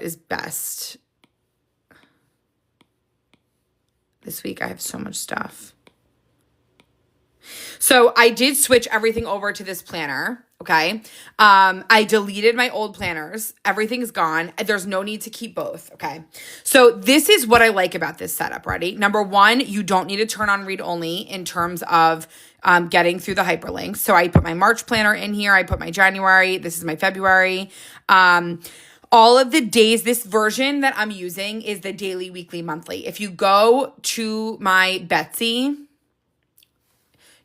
is best. This week I have so much stuff. So I did switch everything over to this planner. Okay. I deleted my old planners. Everything's gone. There's no need to keep both. Okay. So this is what I like about this setup. Ready? Number one, you don't need to turn on read only in terms of getting through the hyperlinks. So I put my March planner in here. I put my January. This is my February. All of the days, this version that I'm using is the daily, weekly, monthly. If you go to my Betsy,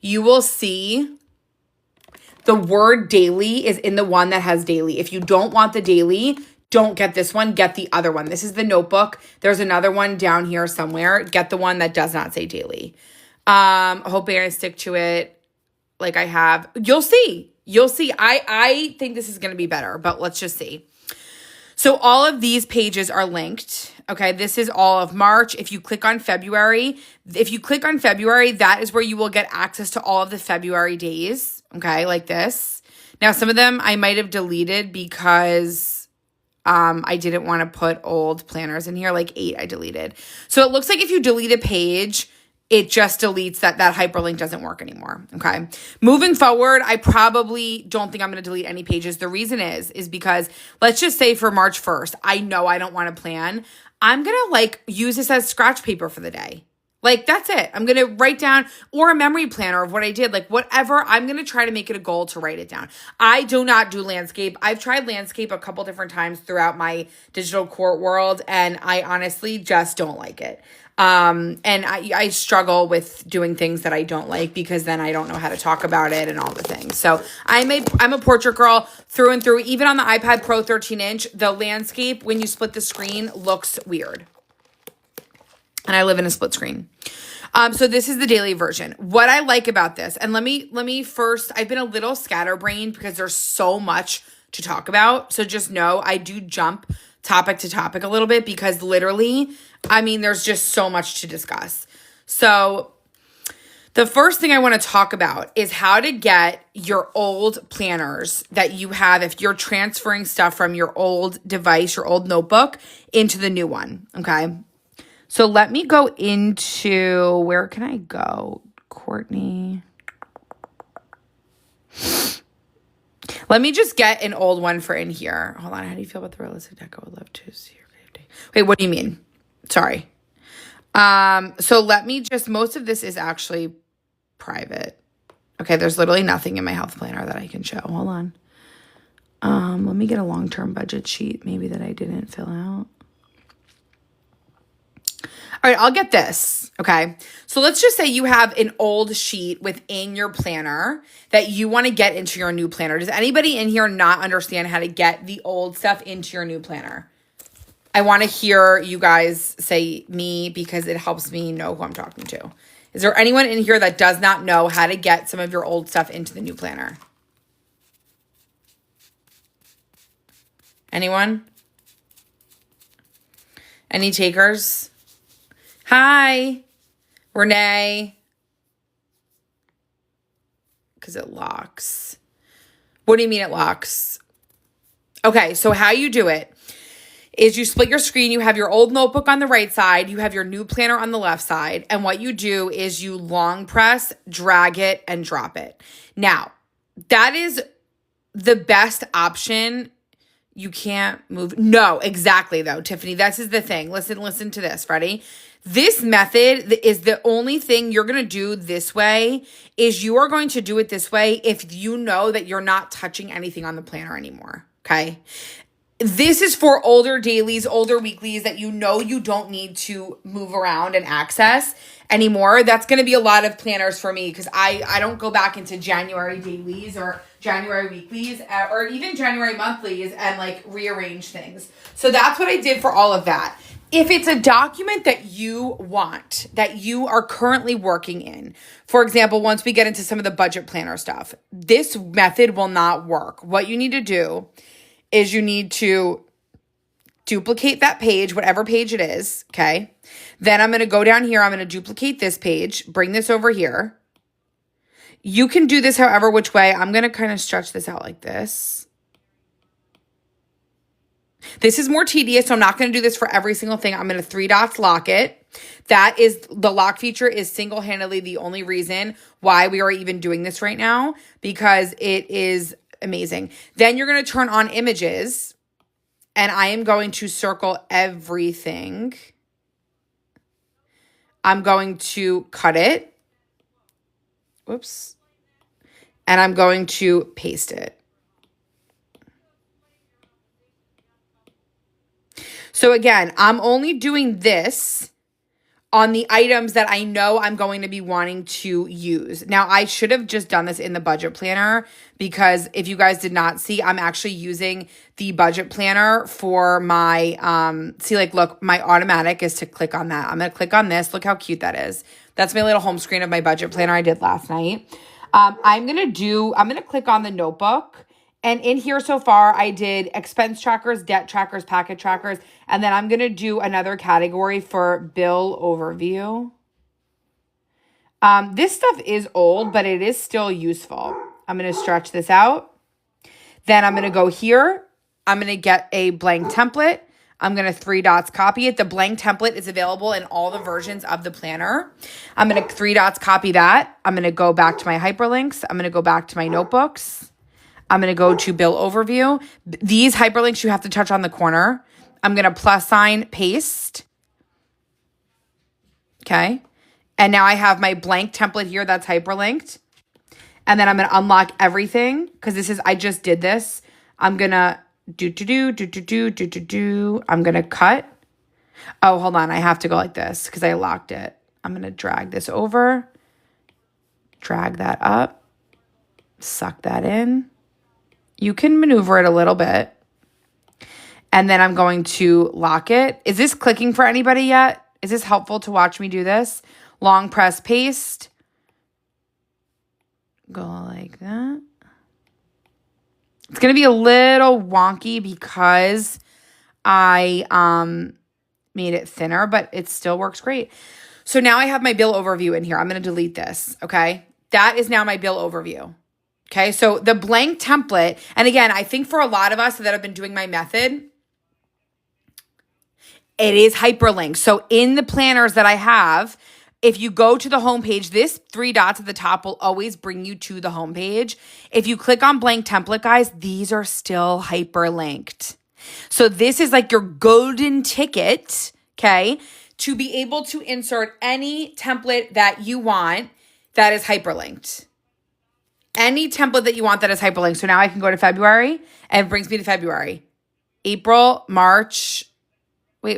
you will see the word daily is in the one that has daily. If you don't want the daily, don't get this one. Get the other one. This is the notebook. There's another one down here somewhere. Get the one that does not say daily. Hoping I stick to it like I have. You'll see. You'll see. I think this is going to be better, but let's just see. So all of these pages are linked. Okay, this is all of March. If you click on February, that is where you will get access to all of the February days. Okay, like this. Now, some of them I might have deleted because I didn't want to put old planners in here. Like 8 I deleted. So it looks like if you delete a page, it just deletes that hyperlink doesn't work anymore. Okay. Moving forward, I probably don't think I'm going to delete any pages. The reason is because let's just say for March 1st, I know I don't want to plan. I'm going to use this as scratch paper for the day. That's it. I'm going to write down or a memory planner of what I did, whatever. I'm going to try to make it a goal to write it down. I do not do landscape. I've tried landscape a couple different times throughout my digital court world, and I honestly just don't like it. And I struggle with doing things that I don't like because then I don't know how to talk about it and all the things. So I'm a portrait girl through and through. Even on the iPad Pro 13-inch, the landscape, when you split the screen, looks weird. And I live in a split screen. So this is the daily version. What I like about this, and let me first, I've been a little scatterbrained because there's so much to talk about. So just know I do jump topic to topic a little bit because literally, there's just so much to discuss. So the first thing I want to talk about is how to get your old planners that you have if you're transferring stuff from your old device, your old notebook, into the new one, okay? So let me go into, where can I go? Courtney. Let me just get an old one for in here. Hold on. How do you feel about the realistic deck? I would love to see your creative day. Wait, what do you mean? Sorry. So let me just, most of this is actually private. Okay, there's literally nothing in my health planner that I can show. Hold on. Let me get a long-term budget sheet maybe that I didn't fill out. All right, I'll get this, okay? So let's just say you have an old sheet within your planner that you want to get into your new planner. Does anybody in here not understand how to get the old stuff into your new planner? I want to hear you guys say me because it helps me know who I'm talking to. Is there anyone in here that does not know how to get some of your old stuff into the new planner? Anyone? Any takers? Hi, Renee. Because it locks. What do you mean it locks? Okay, so how you do it is you split your screen. You have your old notebook on the right side. You have your new planner on the left side. And what you do is you long press, drag it, and drop it. Now, that is the best option. You can't move. No, exactly though, Tiffany. This is the thing. Listen to this. Ready? This method is the only thing you're going to do this way is you are going to do it this way if you know that you're not touching anything on the planner anymore. Okay. This is for older dailies, older weeklies that you know you don't need to move around and access anymore. That's going to be a lot of planners for me because I don't go back into January dailies or January weeklies or even January monthlies and rearrange things. So that's what I did for all of that. If it's a document that you want, that you are currently working in, for example, once we get into some of the budget planner stuff, this method will not work. What you need to do is you need to duplicate that page, whatever page it is, okay? Then I'm going to go down here. I'm going to duplicate this page, bring this over here. You can do this however which way. I'm going to kind of stretch this out like this. This is more tedious, so I'm not going to do this for every single thing. I'm going to 3 dots lock it. That is, the lock feature is single-handedly the only reason why we are even doing this right now, because it is amazing. Then you're going to turn on images, and I am going to circle everything. I'm going to cut it. Whoops. And I'm going to paste it. So again, I'm only doing this on the items that I know I'm going to be wanting to use. Now, I should have just done this in the budget planner, because if you guys did not see, I'm actually using the budget planner for my, see, like, look, my automatic is to click on that. I'm going to click on this. Look how cute that is. That's my little home screen of my budget planner I did last night. I'm going to click on the notebook. And in here so far, I did expense trackers, debt trackers, packet trackers, and then I'm going to do another category for bill overview. This stuff is old, but it is still useful. I'm going to stretch this out. Then I'm going to go here. I'm going to get a blank template. I'm going to 3 dots copy it. The blank template is available in all the versions of the planner. I'm going to 3 dots copy that. I'm going to go back to my hyperlinks. I'm going to go back to my notebooks. I'm going to go to bill overview. These hyperlinks you have to touch on the corner. I'm going to plus sign paste. Okay. And now I have my blank template here that's hyperlinked. And then I'm going to unlock everything, because I just did this. I'm going to I'm going to cut. Oh, hold on. I have to go like this because I locked it. I'm going to drag this over, drag that up, suck that in. You can maneuver it a little bit. And then I'm going to lock it. Is this clicking for anybody yet? Is this helpful to watch me do this? Long press paste. Go like that. It's going to be a little wonky because I made it thinner, but it still works great. So now I have my bill overview in here. I'm going to delete this, okay? That is now my bill overview. Okay, so the blank template, and again, I think for a lot of us that have been doing my method, it is hyperlinked. So in the planners that I have, if you go to the homepage, this 3 dots at the top will always bring you to the homepage. If you click on blank template, guys, these are still hyperlinked. So this is like your golden ticket, okay, to be able to insert any template that you want that is hyperlinked. Any template that you want that is hyperlinked. So now I can go to February, and it brings me to February. April, March.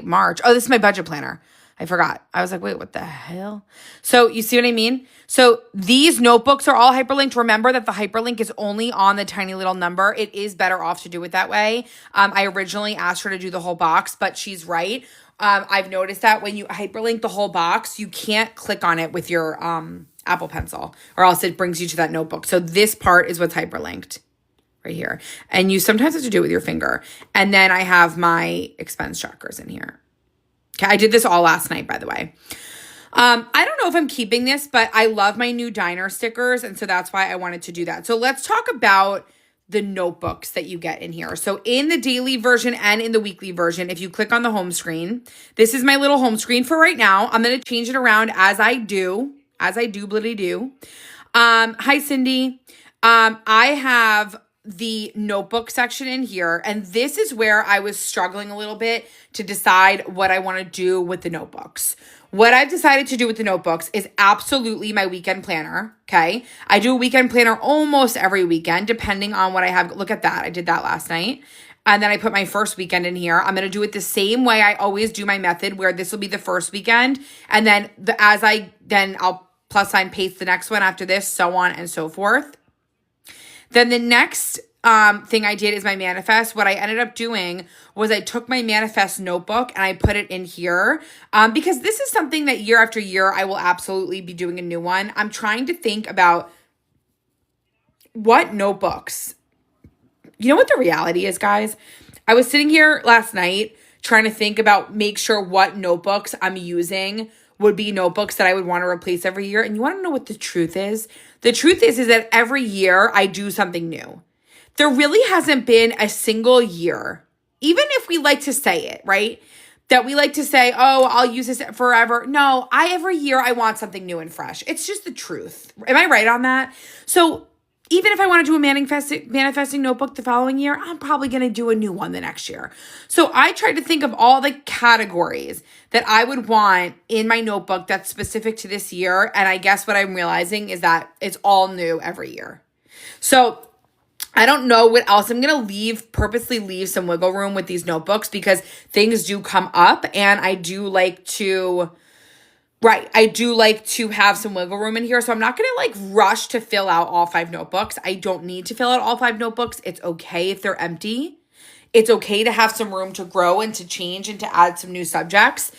March. Oh, this is my budget planner. I forgot. I was like, wait, what the hell? So you see what I mean? So these notebooks are all hyperlinked. Remember that the hyperlink is only on the tiny little number. It is better off to do it that way. I originally asked her to do the whole box, but she's right. I've noticed that when you hyperlink the whole box, you can't click on it with your Apple Pencil, or else it brings you to that notebook. So this part is what's hyperlinked right here. And you sometimes have to do it with your finger. And then I have my expense trackers in here. Okay, I did this all last night, by the way. I don't know if I'm keeping this, but I love my new diner stickers, and so that's why I wanted to do that. So let's talk about the notebooks that you get in here. So in the daily version and in the weekly version, if you click on the home screen, this is my little home screen for right now. I'm going to change it around as I do. Hi, Cindy. I have the notebook section in here, and this is where I was struggling a little bit to decide what I want to do with the notebooks. What I've decided to do with the notebooks is absolutely my weekend planner, okay? I do a weekend planner almost every weekend, depending on what I have. Look at that. I did that last night. And then I put my first weekend in here. I'm going to do it the same way I always do my method, where this will be the first weekend. And then I'll plus sign paste the next one after this, so on and so forth. Then the next thing I did is my manifest. What I ended up doing was I took my manifest notebook and I put it in here because this is something that year after year I will absolutely be doing a new one. I'm trying to think about what notebooks. You know what the reality is, guys? I was sitting here last night trying to make sure what notebooks I'm using would be notebooks that I would want to replace every year. And you want to know what the truth is? The truth is that every year I do something new. There really hasn't been a single year even if we like to say it, right? That we like to say, oh, I'll use this forever. No, every year I want something new and fresh. It's just the truth. Am I right on that? So even if I want to do a manifesting notebook the following year, I'm probably going to do a new one the next year. So I tried to think of all the categories that I would want in my notebook that's specific to this year. And I guess what I'm realizing is that it's all new every year. So I don't know what else. I'm going to purposely leave some wiggle room with these notebooks because things do come up and I do like to have some wiggle room in here. So I'm not going to like rush to fill out all 5 notebooks. I don't need to fill out all 5 notebooks. It's okay if they're empty. It's okay to have some room to grow and to change and to add some new subjects.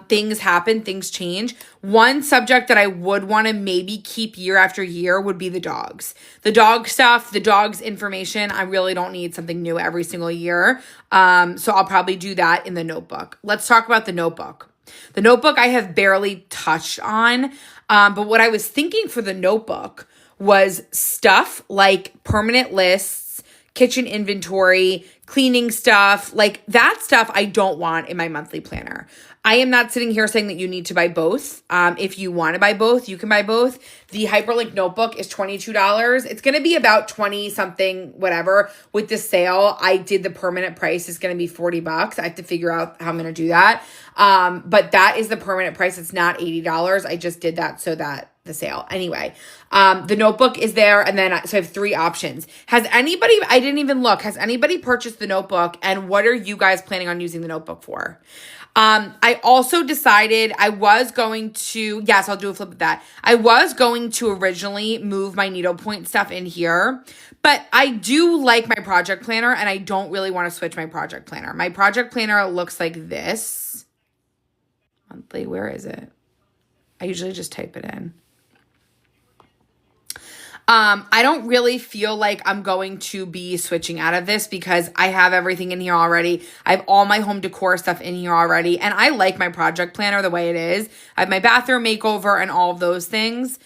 Things happen, things change. One subject that I would want to maybe keep year after year would be the dogs. The dog stuff, the dogs information. I really don't need something new every single year. So I'll probably do that in the notebook. Let's talk about the notebook. The notebook I have barely touched on. But what I was thinking for the notebook was stuff like permanent lists, kitchen inventory, cleaning stuff, like that stuff I don't want in my monthly planner. I am not sitting here saying that you need to buy both. If you want to buy both, you can buy both. The hyperlink notebook is $22. It's going to be about 20 something, whatever. With the sale, I did the permanent price. It's going to be $40. I have to figure out how I'm going to do that. But that is the permanent price. It's not $80. I just did that so that the sale. Anyway, the notebook is there. And then, so I have 3 options. I didn't even look. Has anybody purchased the notebook? And what are you guys planning on using the notebook for? I also decided I was going to, yes, I'll do a flip of that. I was going to originally move my needlepoint stuff in here, but I do like my project planner and I don't really want to switch my project planner. My project planner looks like this. Monthly, where is it? I usually just type it in. I don't really feel like I'm going to be switching out of this because I have everything in here already. I have all my home decor stuff in here already. And I like my project planner the way it is. I have my bathroom makeover and all of those things.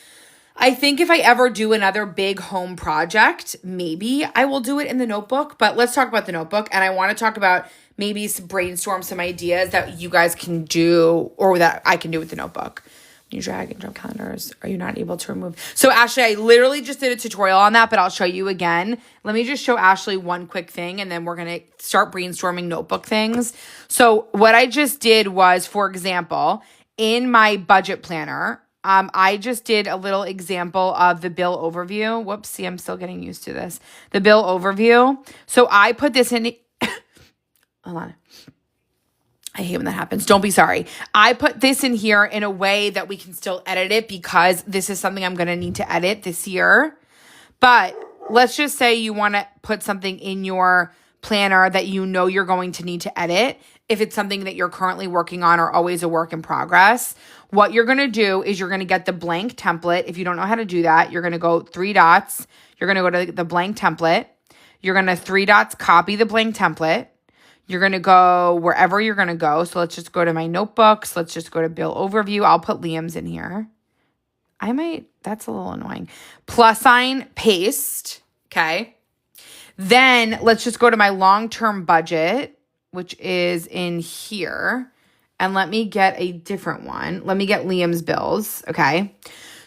I think if I ever do another big home project, maybe I will do it in the notebook. But let's talk about the notebook. And I want to talk about maybe brainstorm some ideas that you guys can do or that I can do with the notebook. You drag and drop calendars. Are you not able to remove? So Ashley, I literally just did a tutorial on that, but I'll show you again. Let me just show Ashley one quick thing and then we're going to start brainstorming notebook things. So what I just did was, for example, in my budget planner, I just did a little example of the bill overview. Whoops, see, I'm still getting used to this. The bill overview. So I put this in, hold on. I hate when that happens. Don't be sorry. I put this in here in a way that we can still edit it because this is something I'm going to need to edit this year. But let's just say you want to put something in your planner that you know you're going to need to edit. If it's something that you're currently working on or always a work in progress, what you're going to do is you're going to get the blank template. If you don't know how to do that, you're going to go 3 dots. You're going to go to the blank template. You're going to 3 dots, copy the blank template. You're going to go wherever you're going to go. So let's just go to my notebooks. Let's just go to bill overview. I'll put Liam's in here. That's a little annoying. Plus sign, paste. Okay. Then let's just go to my long-term budget, which is in here. And let me get a different one. Let me get Liam's bills. Okay.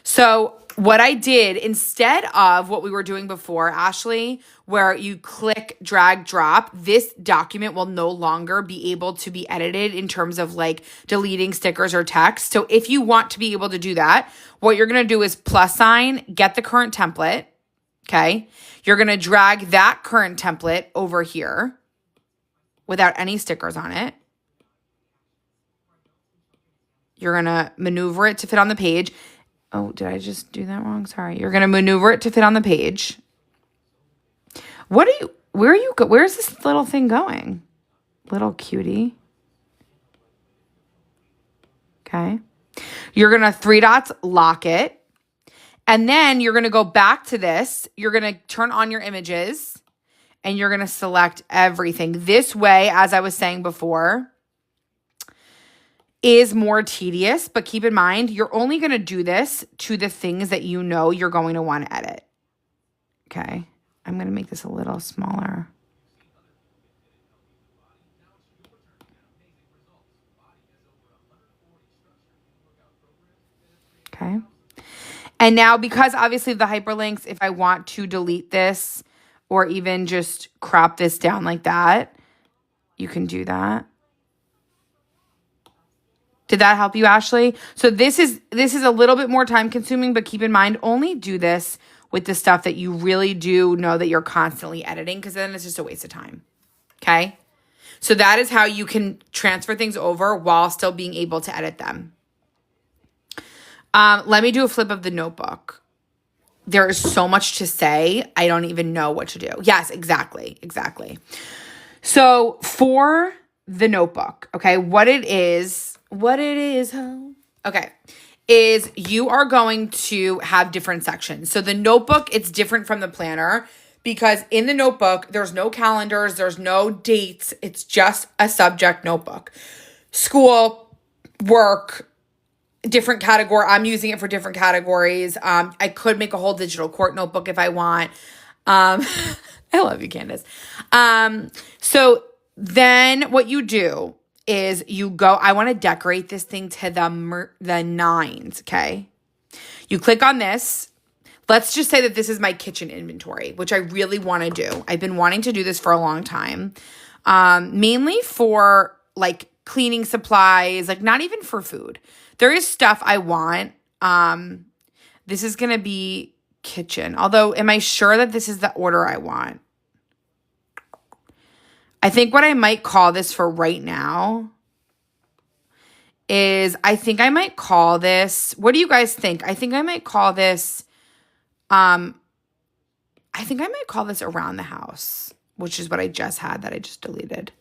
So what I did instead of what we were doing before, Ashley, where you click, drag, drop, this document will no longer be able to be edited in terms of like deleting stickers or text. So if you want to be able to do that, what you're going to do is plus sign, get the current template. Okay. You're going to drag that current template over here without any stickers on it. You're going to maneuver it to fit on the page. Oh, did I just do that wrong? Sorry. You're going to maneuver it to fit on the page. Where's this little thing going? Little cutie. Okay. You're going to 3 dots, lock it. And then you're going to go back to this. You're going to turn on your images and you're going to select everything. This way, as I was saying before, is more tedious, but keep in mind, you're only going to do this to the things that you know you're going to want to edit. Okay. I'm going to make this a little smaller. And now, because obviously the hyperlinks, if I want to delete this or even just crop this down like that, you can do that. Did that help you, Ashley? So this is a little bit more time consuming, but keep in mind, only do this with the stuff that you really do know that you're constantly editing, because then it's just a waste of time. Okay? So that is how you can transfer things over while still being able to edit them. Let me do a flip of the notebook. There is so much to say. I don't even know what to do. Yes, exactly. So for the notebook, okay, what it is, okay, is you are going to have different sections. So the notebook, it's different from the planner because in the notebook, there's no calendars, there's no dates. It's just a subject notebook. School, work, different category. I'm using it for different categories. I could make a whole digital court notebook if I want. I love you, Candace. So then what you do is you go, I want to decorate this thing to the nines, okay? You click on this. Let's just say that this is my kitchen inventory, which I really want to do. I've been wanting to do this for a long time, mainly for like cleaning supplies, like not even for food. There is stuff I want. This is going to be kitchen. Although, am I sure that this is the order I want? I think what I might call this for right now is, I think I might call this, what do you guys think? I think I might call this, around the house, which is what I just had that I just deleted.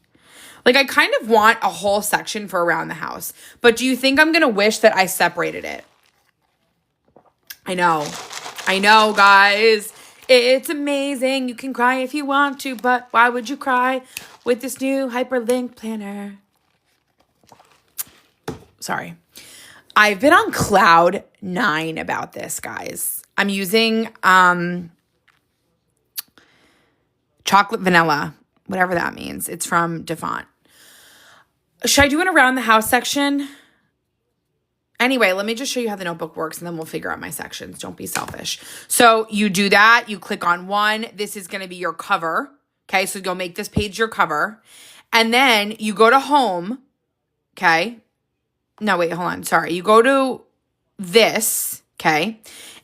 Like, I kind of want a whole section for around the house. But do you think I'm going to wish that I separated it? I know, guys. It's amazing. You can cry if you want to, but why would you cry with this new hyperlink planner? Sorry. I've been on cloud 9 about this, guys. I'm using chocolate vanilla, whatever that means. It's from DeFont. Should I do an around the house section? Anyway, let me just show you how the notebook works and then we'll figure out my sections. Don't be selfish. So you do that. You click on one. This is going to be your cover. Okay, so you'll make this page your cover. And then you go to home. Okay. No, wait, hold on. Sorry. You go to this. Okay.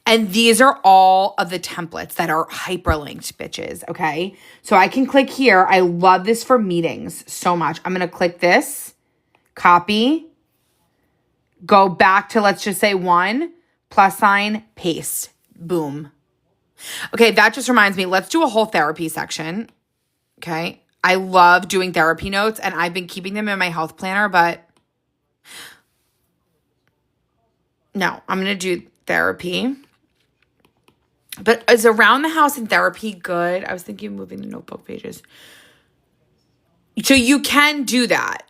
And these are all of the templates that are hyperlinked, bitches. Okay. So I can click here. I love this for meetings so much. I'm going to click this, copy, go back to, let's just say 1, +, paste, boom. Okay. That just reminds me, let's do a whole therapy section. Okay. I love doing therapy notes and I've been keeping them in my health planner, but no, I'm going to do therapy. But is around the house and therapy good? I was thinking of moving the notebook pages. So you can do that.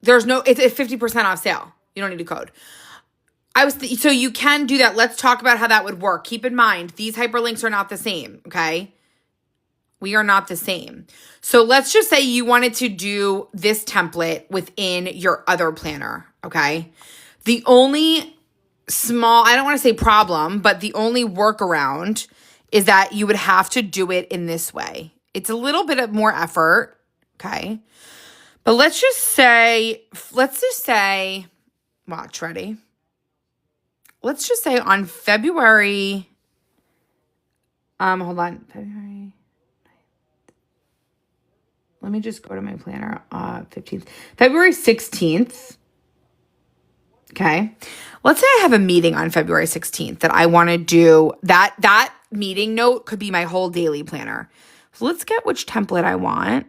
It's a 50% off sale. You don't need a code. So you can do that. Let's talk about how that would work. Keep in mind, these hyperlinks are not the same, okay? We are not the same. So let's just say you wanted to do this template within your other planner, okay? The only I don't want to say problem, but the only workaround is that you would have to do it in this way. It's a little bit of more effort, okay? But let's just say, watch, ready? Let's just say on February, February, let me just go to my planner, 15th, February 16th, okay? Let's say I have a meeting on February 16th that I want to do. That meeting note could be my whole daily planner. So let's get which template I want.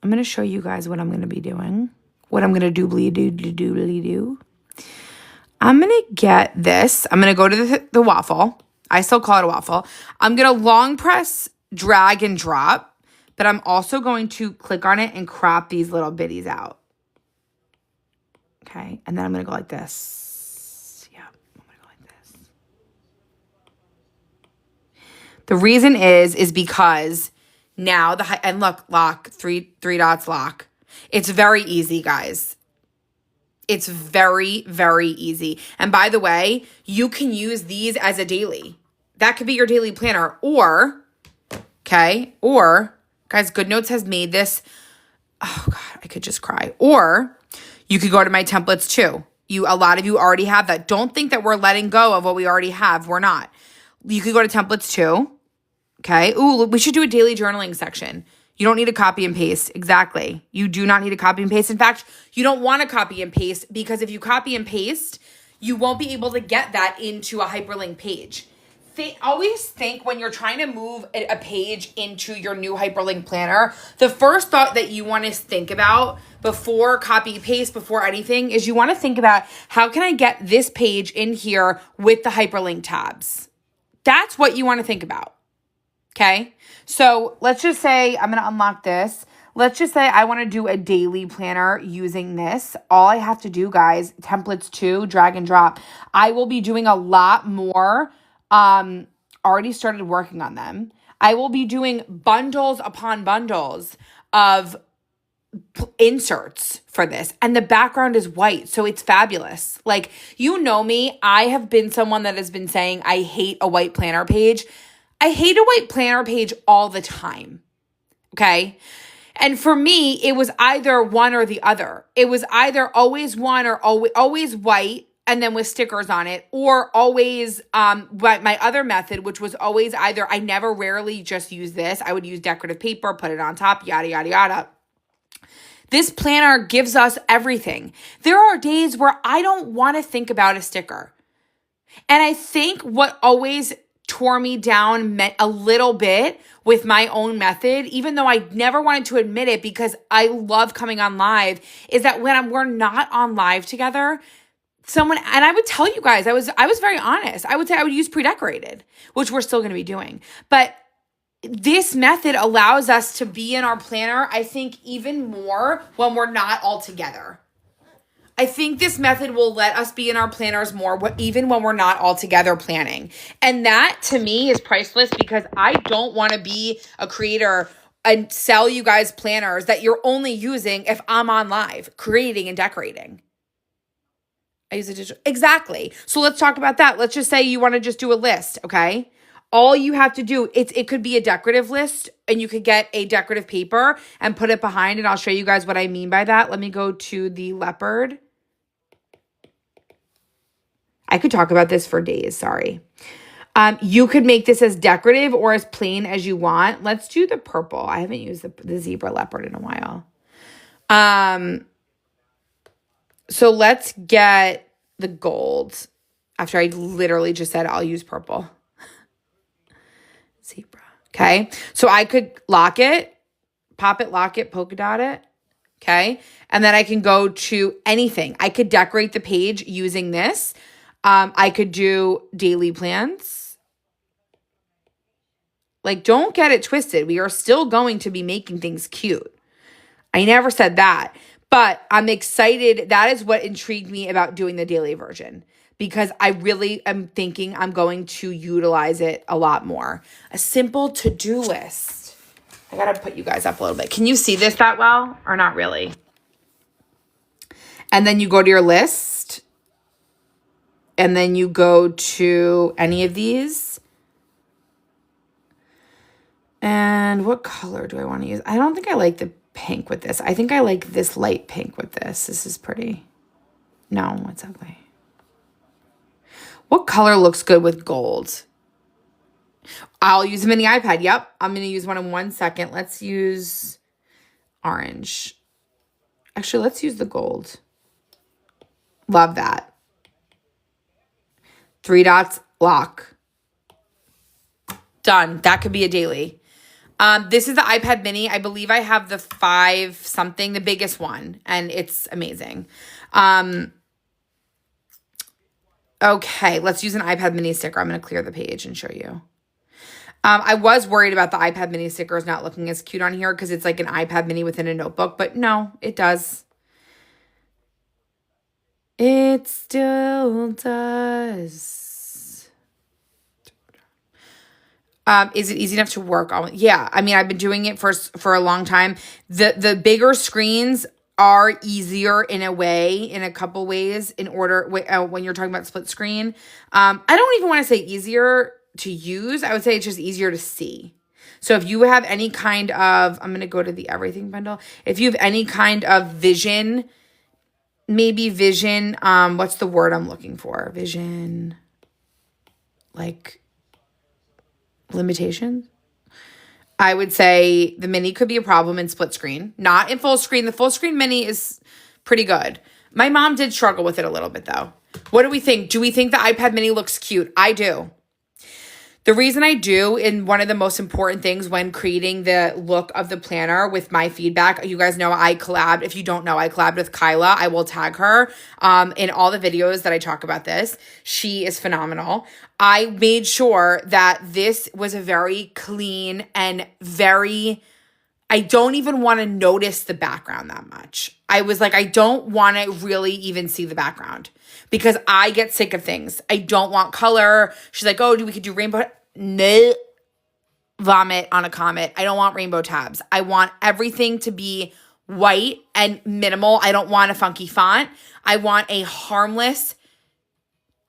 I'm going to show you guys what I'm going to be doing. What I'm going to do. I'm going to get this. I'm going to go to the waffle. I still call it a waffle. I'm going to long press, drag, and drop. But I'm also going to click on it and crop these little bitties out. Okay. And then I'm going to go like this. The reason is because now and look, lock, three dots lock. It's very easy, guys. It's very, very easy. And by the way, you can use these as a daily. That could be your daily planner. Or guys, GoodNotes has made this. Oh God, I could just cry. Or you could go to my templates too. A lot of you already have that. Don't think that we're letting go of what we already have. We're not. You could go to templates too. Okay. Ooh, we should do a daily journaling section. You don't need to copy and paste. Exactly. You do not need to copy and paste. In fact, you don't want to copy and paste, because if you copy and paste, you won't be able to get that into a hyperlink page. Always think when you're trying to move a page into your new hyperlink planner, the first thought that you want to think about before copy paste, before anything, is you want to think about, how can I get this page in here with the hyperlink tabs? That's what you want to think about. Okay. So let's just say I'm going to unlock this. Let's just say I want to do a daily planner using this. All I have to do, guys, templates 2, drag and drop. I will be doing a lot more. Already started working on them. I will be doing bundles upon bundles of inserts for this, and the background is white, so it's fabulous. Like, you know me, I have been someone that has been saying I hate a white planner page. I hate a white planner page all the time. Okay? And for me, it was either one or the other. It was either always one or always white and then with stickers on it, or always but my other method, which was always either, I never rarely just use this. I would use decorative paper, put it on top, yada, yada, yada. This planner gives us everything. There are days where I don't want to think about a sticker. And I think what always tore me down a little bit with my own method, even though I never wanted to admit it because I love coming on live, is that when we're not on live together, and I would tell you guys, I was very honest. I would say I would use pre-decorated, which we're still going to be doing. But this method allows us to be in our planner, I think, even more when we're not all together. I think this method will let us be in our planners more, even when we're not all together planning. And that, to me, is priceless, because I don't want to be a creator and sell you guys planners that you're only using if I'm on live, creating and decorating. I use a digital. Exactly. So let's talk about that. Let's just say you want to just do a list, okay? All you have to do, it could be a decorative list, and you could get a decorative paper and put it behind, and I'll show you guys what I mean by that. Let me go to the leopard. I could talk about this for days, sorry. You could make this as decorative or as plain as you want. Let's do the purple. I haven't used the zebra leopard in a while. So let's get the gold. After I literally just said I'll use purple. Zebra. Okay. So I could lock it, pop it, lock it, polka dot it. Okay. And then I can go to anything. I could decorate the page using this. I could do daily plans. Like, don't get it twisted. We are still going to be making things cute. I never said that. But I'm excited. That is what intrigued me about doing the daily version, because I really am thinking I'm going to utilize it a lot more. A simple to-do list. I got to put you guys up a little bit. Can you see this that well or not really? And then you go to your list, and then you go to any of these. And what color do I want to use? I don't think I like the pink with this. I think I like this light pink with this. This is pretty. No, it's ugly. What color looks good with gold? I'll use them in the iPad. Yep. I'm going to use one in 1 second. Let's use orange. Actually, let's use the gold. Love that. 3 dots, lock. Done. That could be a daily. This is the iPad mini. I believe I have the 5 something, the biggest one, and it's amazing. Okay, let's use an iPad mini sticker. I'm going to clear the page and show you. I was worried about the iPad mini stickers not looking as cute on here because it's like an iPad mini within a notebook, but no, it does. It still does. Is it easy enough to work on? Yeah. I mean, I've been doing it for a long time. The bigger screens are easier in a way, in a couple ways, in order when you're talking about split screen. I don't even want to say easier to use. I would say it's just easier to see. So if you have any kind of, I'm going to go to the everything bundle. If you have any kind of vision, maybe vision, what's the word I'm looking for? Vision, like limitations? I would say the mini could be a problem in split screen, not in full screen. The full screen mini is pretty good. My mom did struggle with it a little bit though. What do we think? Do we think the iPad mini looks cute? I do. The reason I do, and one of the most important things when creating the look of the planner with my feedback, you guys know I collabed. If you don't know, I collabed with Kyla. I will tag her in all the videos that I talk about this. She is phenomenal. I made sure that this was a very clean and very, I don't even want to notice the background that much. I was like, I don't want to really even see the background because I get sick of things. I don't want color. She's like, oh, we could do rainbow. No, vomit on a comet. I don't want rainbow tabs. I want everything to be white and minimal. I don't want a funky font. I want a harmless,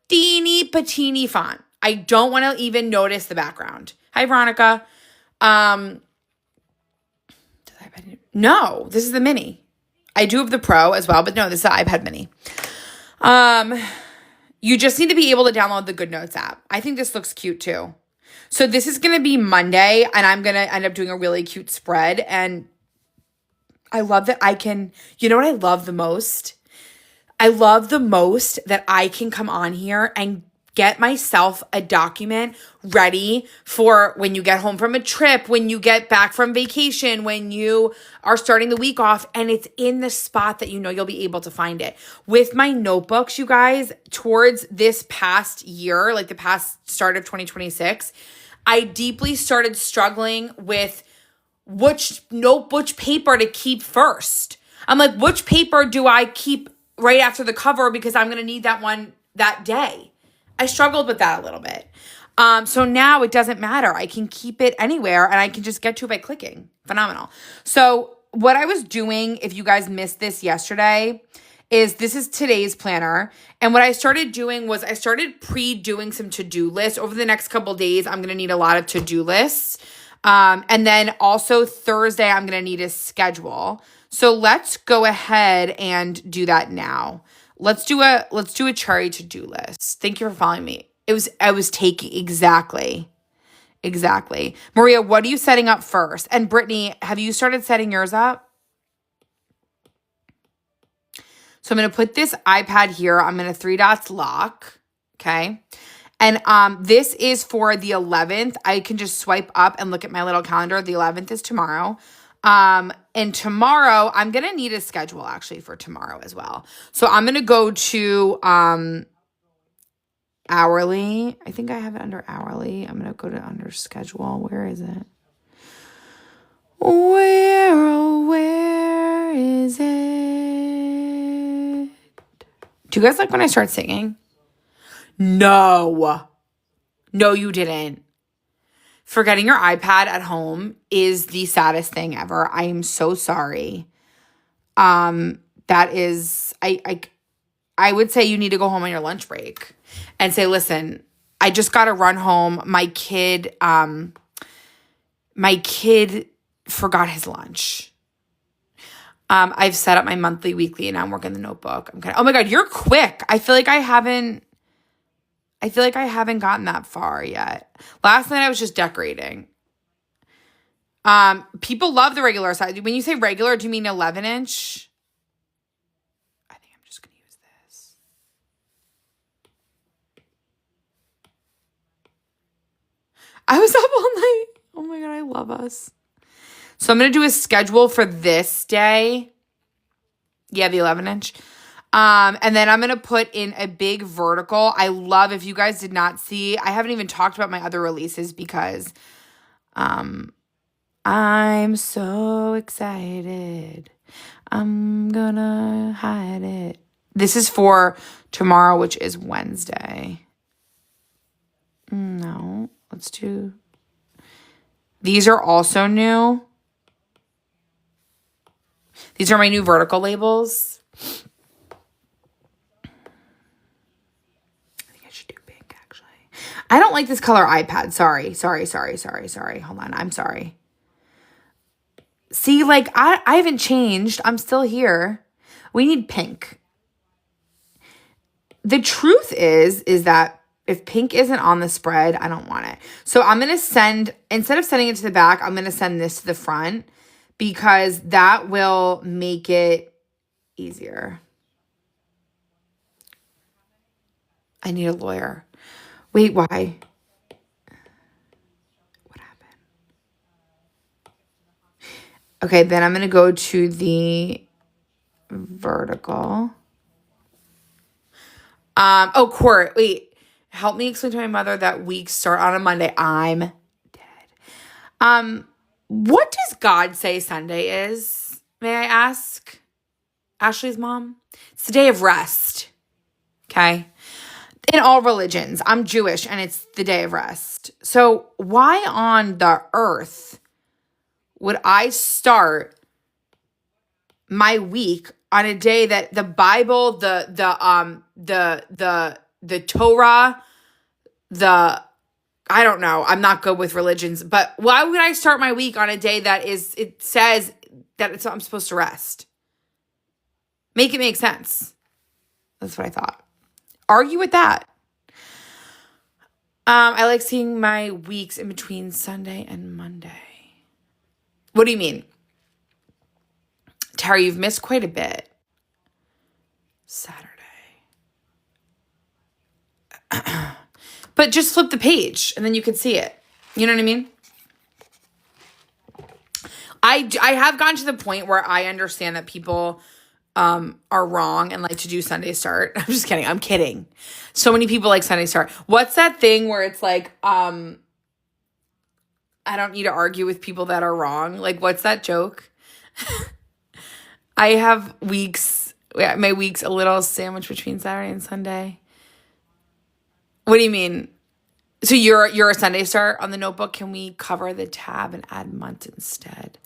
teeny patini font. I don't want to even notice the background. Hi, Veronica. No, this is the mini. I do have the Pro as well, but no, this is the iPad mini. You just need to be able to download the GoodNotes app. I think this looks cute too. So this is going to be Monday, and I'm going to end up doing a really cute spread. And I love that I can, you know what I love the most? I love the most that I can come on here and get myself a document ready for when you get home from a trip, when you get back from vacation, when you are starting the week off, and it's in the spot that you know you'll be able to find it. With my notebooks, you guys, towards this past year, like the past start of 2026, I deeply started struggling with which paper to keep first. I'm like, which paper do I keep right after the cover because I'm going to need that one that day? I struggled with that a little bit. So now it doesn't matter. I can keep it anywhere and I can just get to it by clicking. Phenomenal. So what I was doing, if you guys missed this yesterday, is this is today's planner. And what I started doing was I started pre-doing some to-do lists. Over the next couple days, I'm going to need a lot of to-do lists. And then also Thursday, I'm going to need a schedule. So let's go ahead and do that now. Let's do a cherry to-do list. Thank you for following me. I was taking exactly. Maria, what are you setting up first? And Brittany, have you started setting yours up? So I'm going to put this iPad here. I'm going to 3 dots lock. Okay. And this is for the 11th. I can just swipe up and look at my little calendar. The 11th is tomorrow. And tomorrow, I'm going to need a schedule actually for tomorrow as well. So I'm going to go to hourly. I think I have it under hourly. I'm going to go to under schedule. Where is it? Where is it? Do you guys like when I start singing? No, you didn't. Forgetting your iPad at home is the saddest thing ever. I am so sorry. That is, I would say you need to go home on your lunch break and say, listen, I just got to run home. My kid forgot his lunch. I've set up my monthly, weekly, and now I'm working the notebook. Oh my God, you're quick. I feel like I haven't gotten that far yet. Last night I was just decorating. People love the regular size. When you say regular, do you mean 11-inch? I think I'm just going to use this. I was up all night. Oh my God, I love us. So I'm going to do a schedule for this day. Yeah, the 11-inch. And then I'm going to put in a big vertical. I love, if you guys did not see, I haven't even talked about my other releases because I'm so excited. I'm gonna hide it. This is for tomorrow, which is Wednesday. No, let's do. These are also new. These are my new vertical labels. I think I should do pink, actually. I don't like this color iPad. Sorry. Hold on. I'm sorry. See, like, I haven't changed. I'm still here. We need pink. The truth is that if pink isn't on the spread, I don't want it. So I'm going to send, instead of sending it to the back, I'm going to send this to the front because that will make it easier. I need a lawyer. Wait, why? What happened? Okay, then I'm going to go to the vertical. Court, wait. Help me explain to my mother that weeks start on a Monday. I'm dead. What does God say Sunday is? May I ask? Ashley's mom? It's the day of rest. Okay? In all religions. I'm Jewish and it's the day of rest. So why on the earth would I start my week on a day that the Bible, the Torah, I don't know. I'm not good with religions, but why would I start my week on a day that it says that I'm supposed to rest? Make it make sense. That's what I thought. Argue with that. I like seeing my weeks in between Sunday and Monday. What do you mean? Tara, you've missed quite a bit. Saturday. But just flip the page and then you can see it. You know what I mean? I have gotten to the point where I understand that people are wrong and like to do Sunday start. I'm just kidding. I'm kidding. So many people like Sunday start. What's that thing where it's like, I don't need to argue with people that are wrong. Like, what's that joke? I have my week's a little sandwich between Saturday and Sunday. What do you mean? So you're a Sunday start on the notebook. Can we cover the tab and add months instead?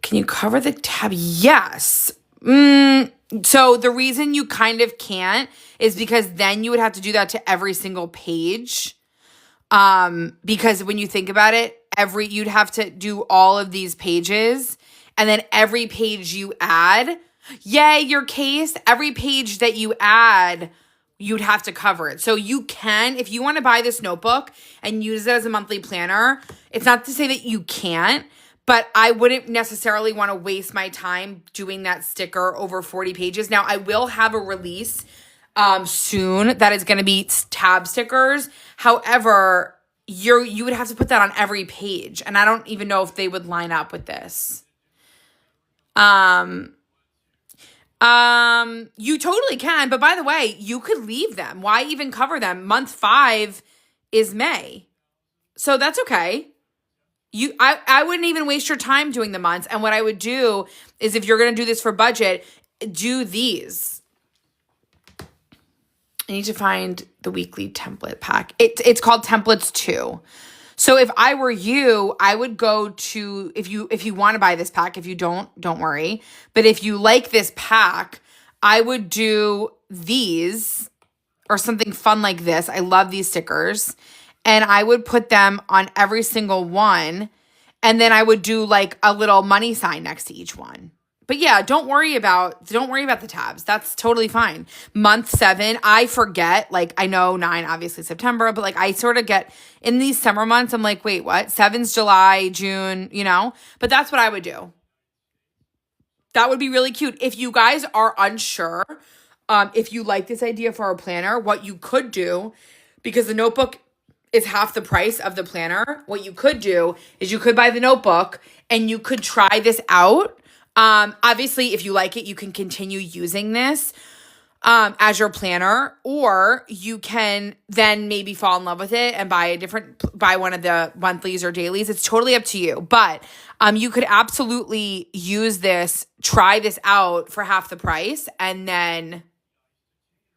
Can you cover the tab? Yes. So the reason you kind of can't is because then you would have to do that to every single page. Because when you think about it, you'd have to do all of these pages, and then every page you add, yay, your case, every page that you add, you'd have to cover it. So you can, if you want to buy this notebook and use it as a monthly planner, it's not to say that you can't, but I wouldn't necessarily want to waste my time doing that sticker over 40 pages. Now, I will have a release soon that is going to be tab stickers. However, you would have to put that on every page, and I don't even know if they would line up with this. You totally can, but by the way, you could leave them. Why even cover them? Month 5 is May. So that's okay. I wouldn't even waste your time doing the months. And what I would do is, if you're going to do this for budget, do these. I need to find the weekly template pack. It's called Templates 2. So if I were you, I would go to, if you want to buy this pack, if you don't worry. But if you like this pack, I would do these or something fun like this. I love these stickers. And I would put them on every single one. And then I would do like a little money sign next to each one. But yeah, don't worry about the tabs. That's totally fine. Month 7, I forget. Like, I know 9, obviously September, but like I sort of get in these summer months. I'm like, wait, what? 7's July, June, But that's what I would do. That would be really cute. If you guys are unsure, if you like this idea for a planner, what you could do, because the notebook is half the price of the planner, what you could do is you could buy the notebook and you could try this out. Obviously, if you like it, you can continue using this as your planner, or you can then maybe fall in love with it and buy one of the monthlies or dailies. It's totally up to you. But you could absolutely use this, try this out for half the price, and then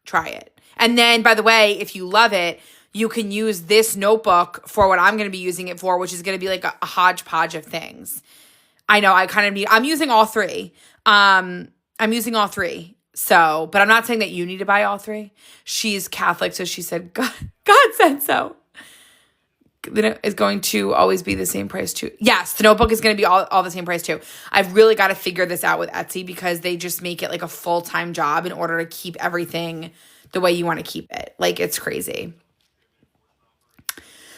try it. And then, by the way, if you love it, you can use this notebook for what I'm going to be using it for, which is going to be like a hodgepodge of things. I know I'm using all 3. I'm using all three. So, but I'm not saying that you need to buy all three. She's Catholic, so she said, God said so. Is going to always be the same price too. Yes, the notebook is going to be all the same price too. I've really got to figure this out with Etsy because they just make it like a full-time job in order to keep everything the way you want to keep it. Like, it's crazy.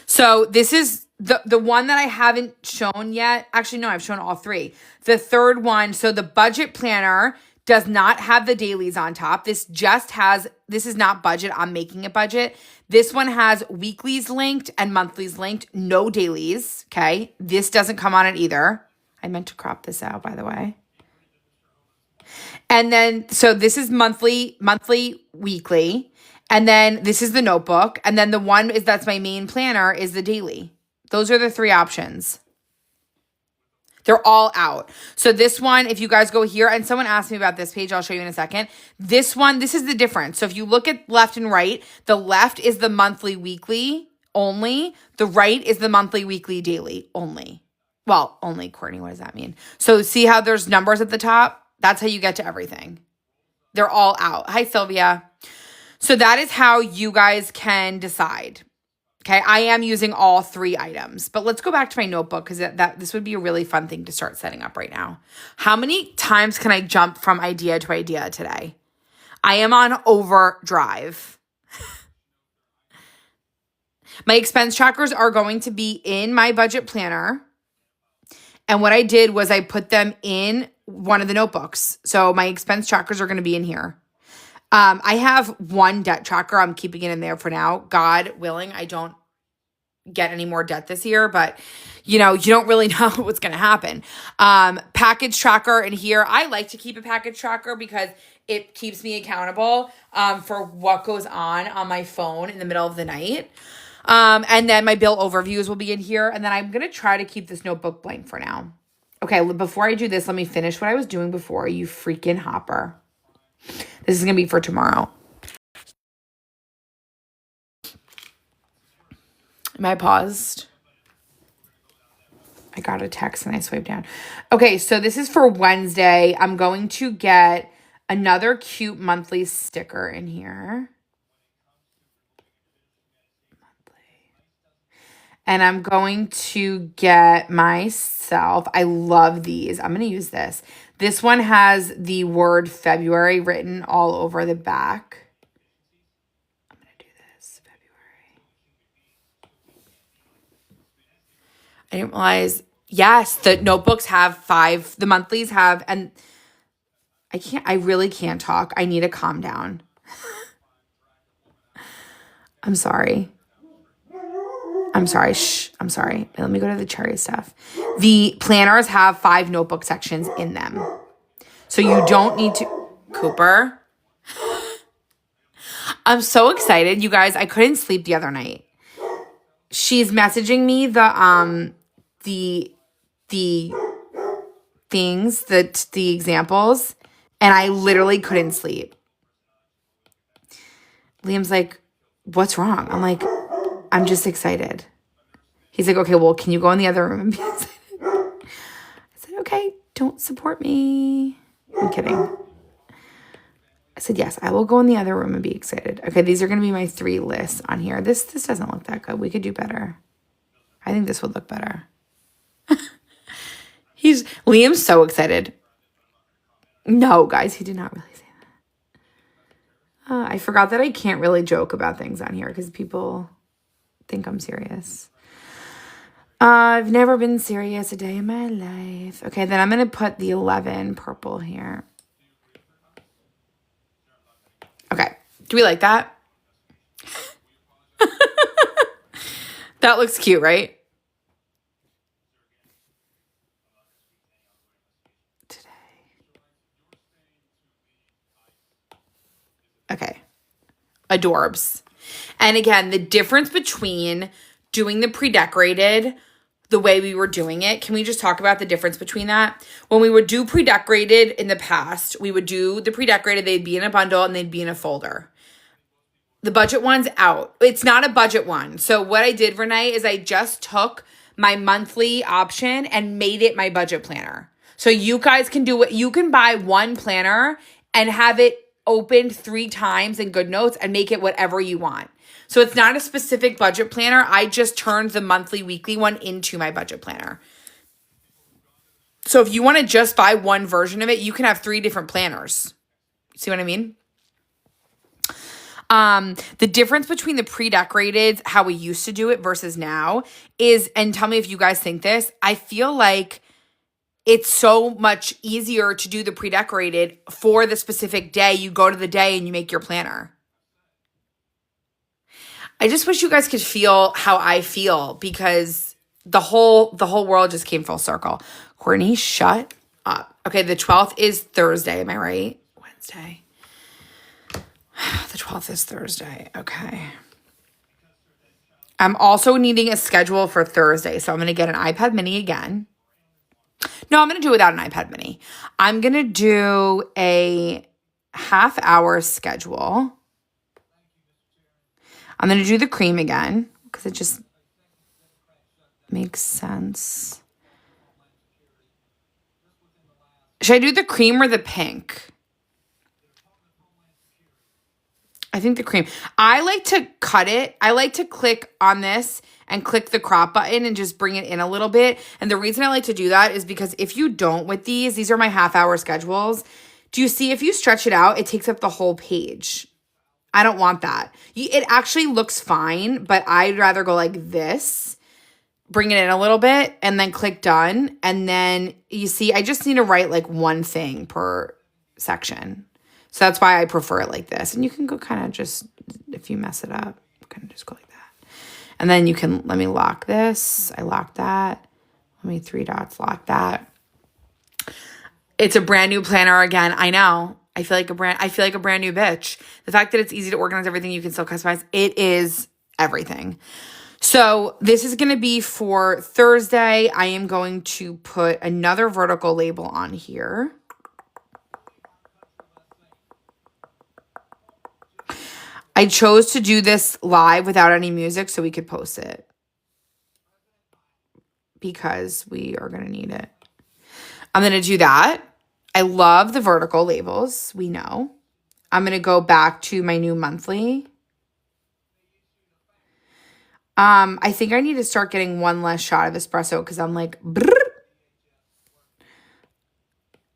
So this is the one that I haven't shown yet. Actually, no, I've shown all three. The third one, so the budget planner does not have the dailies on top. This is not budget. I'm making a budget. This one has weeklies linked and monthlies linked, no dailies, okay? This doesn't come on it either. I meant to crop this out, by the way. And then, so this is monthly, weekly. And then this is the notebook. And then the one that's my main planner is the daily. Those are the three options. They're all out. So this one, if you guys go here, and someone asked me about this page, I'll show you in a second. This one, this is the difference. So if you look at left and right, the left is the monthly, weekly only. The right is the monthly, weekly, daily only. Well, only, Courtney, what does that mean? So see how there's numbers at the top? That's how you get to everything. They're all out. Hi, Sylvia. So that is how you guys can decide. Okay, I am using all three items, but let's go back to my notebook because this would be a really fun thing to start setting up right now. How many times can I jump from idea to idea today? I am on overdrive. My expense trackers are going to be in my budget planner. And what I did was I put them in one of the notebooks. So my expense trackers are going to be in here. I have one debt tracker. I'm keeping it in there for now. God willing, I don't get any more debt this year, but you don't really know what's going to happen. Package tracker in here. I like to keep a package tracker because it keeps me accountable for what goes on my phone in the middle of the night. And then my bill overviews will be in here. And then I'm going to try to keep this notebook blank for now. Okay, before I do this, let me finish what I was doing before, you freaking hopper. This is going to be for tomorrow. Am I paused? I got a text and I swiped down. Okay, so this is for Wednesday. I'm going to get another cute monthly sticker in here. And I'm going to get myself, I love these. I'm going to use this. This one has the word February written all over the back. I'm going to do this, February. I didn't realize, yes, the notebooks have 5, the monthlies have, and I really can't talk. I need to calm down. I'm sorry. Shh. I'm sorry. Let me go to the cherry stuff. The planners have 5 notebook sections in them. So you don't need to... Cooper. I'm so excited, you guys. I couldn't sleep the other night. She's messaging me the things, the examples, and I literally couldn't sleep. Liam's like, what's wrong? I'm like, I'm just excited. He's like, okay, well, can you go in the other room and be excited? I said, okay, don't support me. I'm kidding. I said, yes, I will go in the other room and be excited. Okay, these are going to be my 3 lists on here. This doesn't look that good. We could do better. I think this would look better. Liam's so excited. No, guys, he did not really say that. I forgot that I can't really joke about things on here because people think I'm serious. I've never been serious a day in my life. Okay, then I'm going to put the 11 purple here. Okay, do we like that? That looks cute, right? Today. Okay, adorbs. And again, the difference between doing the pre-decorated the way we were doing it, can we just talk about the difference between that? When we would do pre-decorated in the past, we would do the pre-decorated, they'd be in a bundle and they'd be in a folder. The budget one's out. It's not a budget one. So what I did, Renee, is I just took my monthly option and made it my budget planner. So you guys can do what you can buy one planner and have it opened 3 times in GoodNotes and make it whatever you want. So it's not a specific budget planner. I just turned the monthly, weekly one into my budget planner. So if you want to just buy one version of it, you can have 3 different planners. See what I mean? The difference between the pre-decorated, how we used to do it versus now is, and tell me if you guys think this, I feel like it's so much easier to do the pre-decorated for the specific day. You go to the day and you make your planner. I just wish you guys could feel how I feel because the whole world just came full circle. Courtney, shut up. Okay, the 12th is Thursday. Am I right? Wednesday. The 12th is Thursday. Okay. I'm also needing a schedule for Thursday. So I'm going to get an iPad mini again. No, I'm going to do it without an iPad mini. I'm going to do a half-hour schedule. I'm going to do the cream again because it just makes sense. Should I do the cream or the pink? I think the cream. I like to cut it. I like to click on this and click the crop button and just bring it in a little bit. And the reason I like to do that is because if you don't with these are my half-hour schedules. Do you see if you stretch it out, it takes up the whole page. I don't want that. It actually looks fine, but I'd rather go like this, bring it in a little bit, and then click done. And then you see, I just need to write like one thing per section. So that's why I prefer it like this. And you can go kind of just, if you mess it up, kind of just go like that. And then you can, let me lock this. I locked that. Let me 3 dots, lock that. It's a brand new planner again. I know. I feel like a brand new bitch. The fact that it's easy to organize everything, you can still customize. It is everything. So this is going to be for Thursday. I am going to put another vertical label on here. I chose to do this live without any music so we could post it because we are going to need it. I'm going to do that. I love the vertical labels. We know. I'm going to go back to my new monthly. I think I need to start getting one less shot of espresso because I'm like, brrr.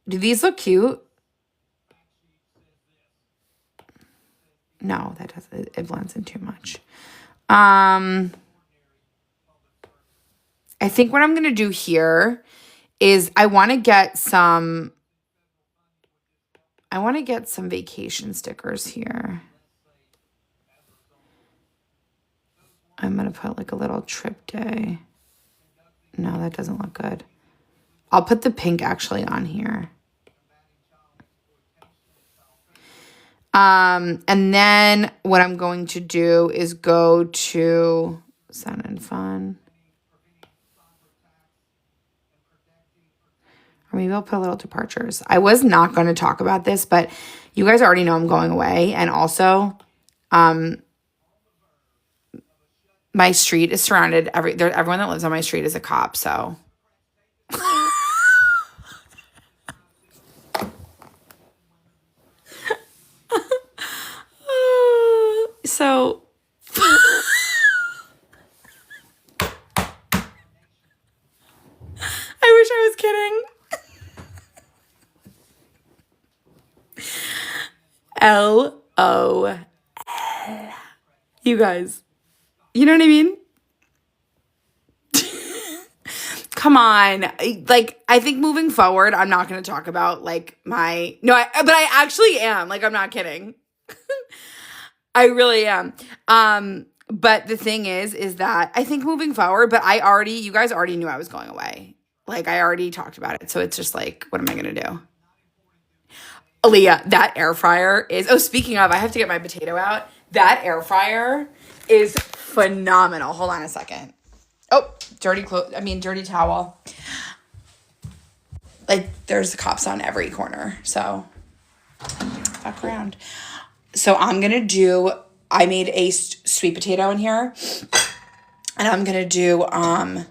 Do these look cute? No, that doesn't. It blends in too much. I think what I'm going to do here is I want to get some vacation stickers here. I'm going to put like a little trip day. No, that doesn't look good. I'll put the pink actually on here. And then what I'm going to do is go to Sun and Fun. Or maybe I'll put a little departures. I was not going to talk about this, but you guys already know I'm going away. And also, my street is surrounded. Everyone that lives on my street is a cop, so. So. I wish I was kidding. LOL. You guys. You know what I mean? Come on. Like, I think moving forward, I'm not going to talk about, like, but I actually am. Like, I'm not kidding. I really am. But the thing is that I think moving forward, but you guys already knew I was going away. Like, I already talked about it. So it's just like, what am I going to do? Aaliyah, that air fryer is, speaking of, I have to get my potato out. That air fryer is phenomenal. Hold on a second. Oh, dirty towel. Like, there's the cops on every corner. So, fuck around. So I made a sweet potato in here. And I'm going to do, I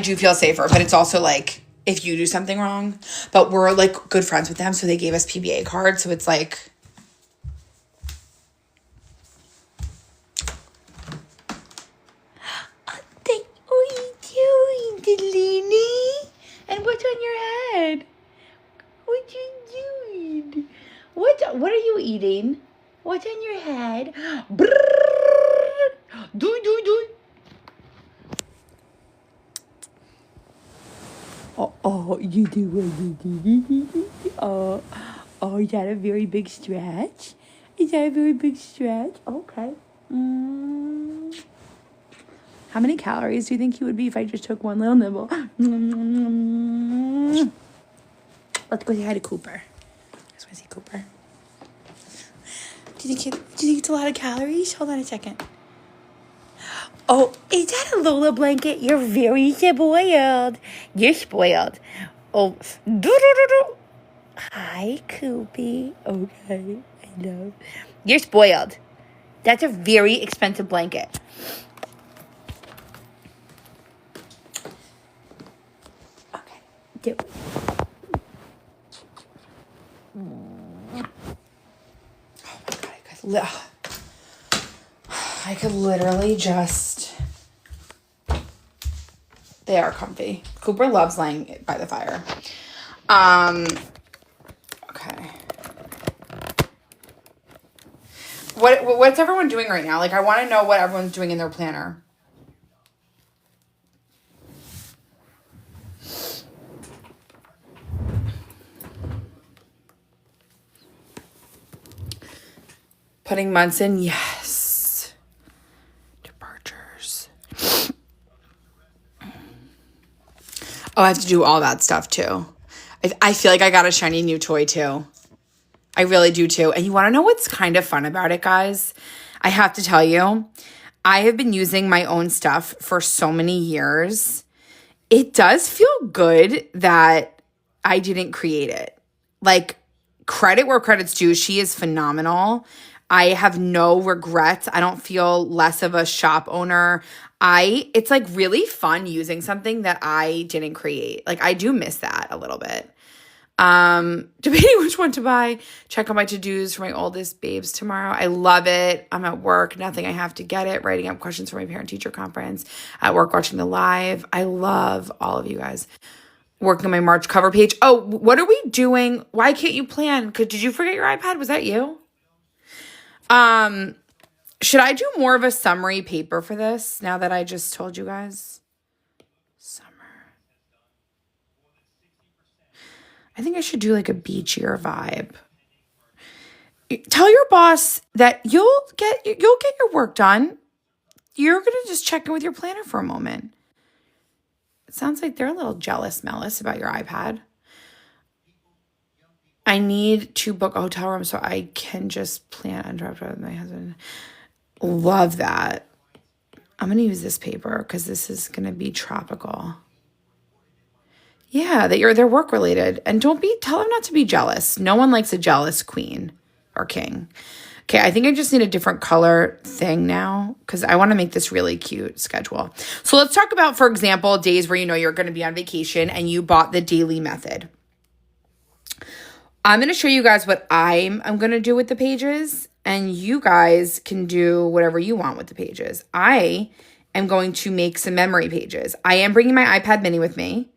do feel safer, but it's also like, if you do something wrong. But we're like good friends with them, so they gave us PBA cards. So it's like, what are you doing, Delaney? And what's on your head? What you doing? What are you eating? What's on your head? Do. Oh, you do what? Oh, is that a very big stretch? Is that a very big stretch? Okay. How many calories do you think you would be if I just took one little nibble? Let's go say hi to Cooper. I just want to see Cooper. Do you think it's a lot of calories? Hold on a second. Oh, is that a Lola blanket? You're very spoiled. You're spoiled. Oh, do. Hi, Koopy. Okay, I know. You're spoiled. That's a very expensive blanket. Okay, do it. Oh my God, I could literally just... They are comfy. Cooper loves laying by the fire. Okay. What's everyone doing right now? Like, I want to know what everyone's doing in their planner. Putting months in, yes. Departures. Oh, I have to do all that stuff too. I feel like I got a shiny new toy too. I really do too. And you want to know what's kind of fun about it, guys? I have to tell you, I have been using my own stuff for so many years. It does feel good that I didn't create it. Like, credit where credit's due. She is phenomenal. I have no regrets. I don't feel less of a shop owner. It's like really fun using something that I didn't create. Like, I do miss that a little bit. Debating which one to buy. Check on my to-dos for my oldest babes tomorrow. I love it. I'm at work. Nothing. I have to get it. Writing up questions for my parent-teacher conference. At work, watching the live. I love all of you guys. Working on my March cover page. Oh, what are we doing? Why can't you plan? Did you forget your iPad? Was that you? Should I do more of a summary paper for this now that I just told you guys? Summer. I think I should do like a beachier vibe. Tell your boss that you'll get your work done. You're going to just check in with your planner for a moment. It sounds like they're a little jealous, Mellis, about your iPad. I need to book a hotel room so I can just plan uninterrupted with my husband. Love that. I'm going to use this paper because this is going to be tropical. Yeah, they're work related. And tell them not to be jealous. No one likes a jealous queen or king. Okay, I think I just need a different color thing now because I want to make this really cute schedule. So let's talk about, for example, days where you know you're going to be on vacation and you bought the daily method. I'm going to show you guys what I'm going to do with the pages, and you guys can do whatever you want with the pages. I am going to make some memory pages. I am bringing my iPad mini with me.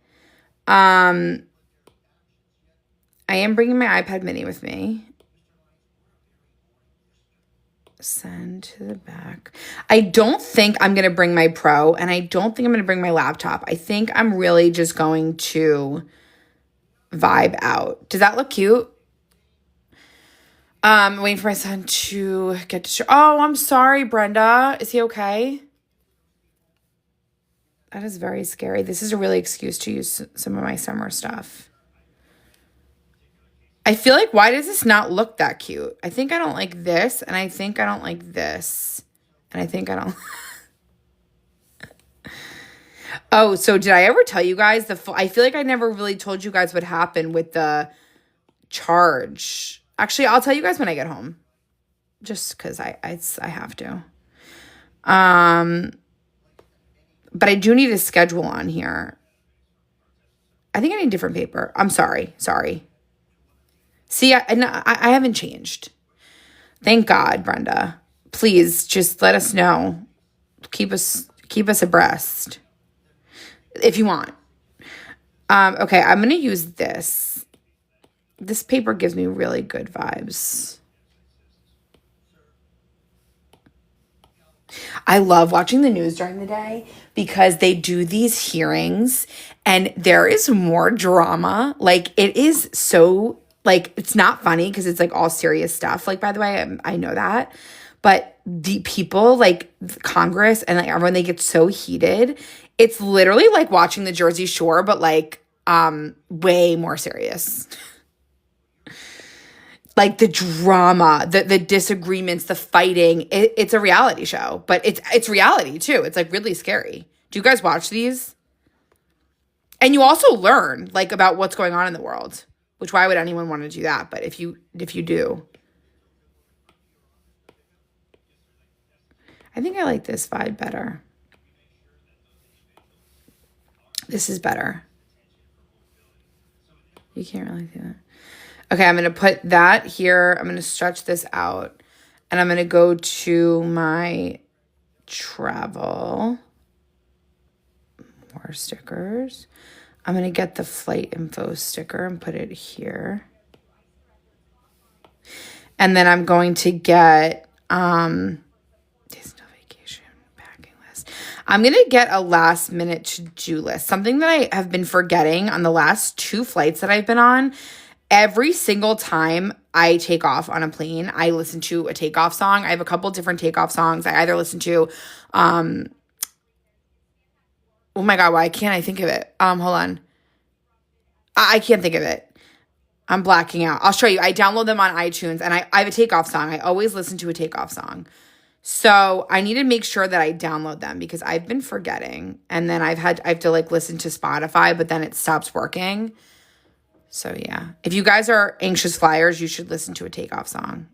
Send to the back. I don't think I'm going to bring my Pro, and I don't think I'm going to bring my laptop. I think I'm really just going to vibe out. Does that look cute? Waiting for my son to get to... Oh, I'm sorry, Brenda. Is he okay? That is very scary. This is a really excuse to use some of my summer stuff. I feel like, why does this not look that cute? I think I don't like this, and I think I don't like this, and I think I don't... Oh, so did I ever tell you guys I feel like I never really told you guys what happened with the charge. Actually, I'll tell you guys when I get home. Just because I have to. But I do need a schedule on here. I think I need different paper. I'm sorry. See, I haven't changed. Thank God, Brenda. Please just let us know. Keep us abreast if you want. Okay, I'm going to use this. This paper gives me really good vibes. I love watching the news during the day because they do these hearings and there is more drama. Like, it is so, like, it's not funny because it's like all serious stuff. Like, by the way, I know that. But the people, like Congress and like everyone, they get so heated. It's literally like watching the Jersey Shore, but like way more serious. Like the drama, the disagreements, the fighting. It's a reality show, but it's reality too. It's like really scary. Do you guys watch these? And you also learn like about what's going on in the world. Which, why would anyone want to do that? But if you do, I think I like this vibe better. This is better. You can't really do that. Okay, I'm going to put that here. I'm going to stretch this out. And I'm going to go to my travel. More stickers. I'm going to get the flight info sticker and put it here. And then I'm going to get days no vacation packing list. I'm going to get a last minute to-do list. Something that I have been forgetting on the last 2 flights that I've been on. Every single time I take off on a plane, I listen to a takeoff song. I have a couple different takeoff songs. I either listen to, oh my God, why can't I think of it? Hold on. I can't think of it. I'm blacking out. I'll show you. I download them on iTunes and I have a takeoff song. I always listen to a takeoff song. So I need to make sure that I download them because I've been forgetting. And then I have to like listen to Spotify, but then it stops working. So yeah, if you guys are anxious flyers, you should listen to a takeoff song.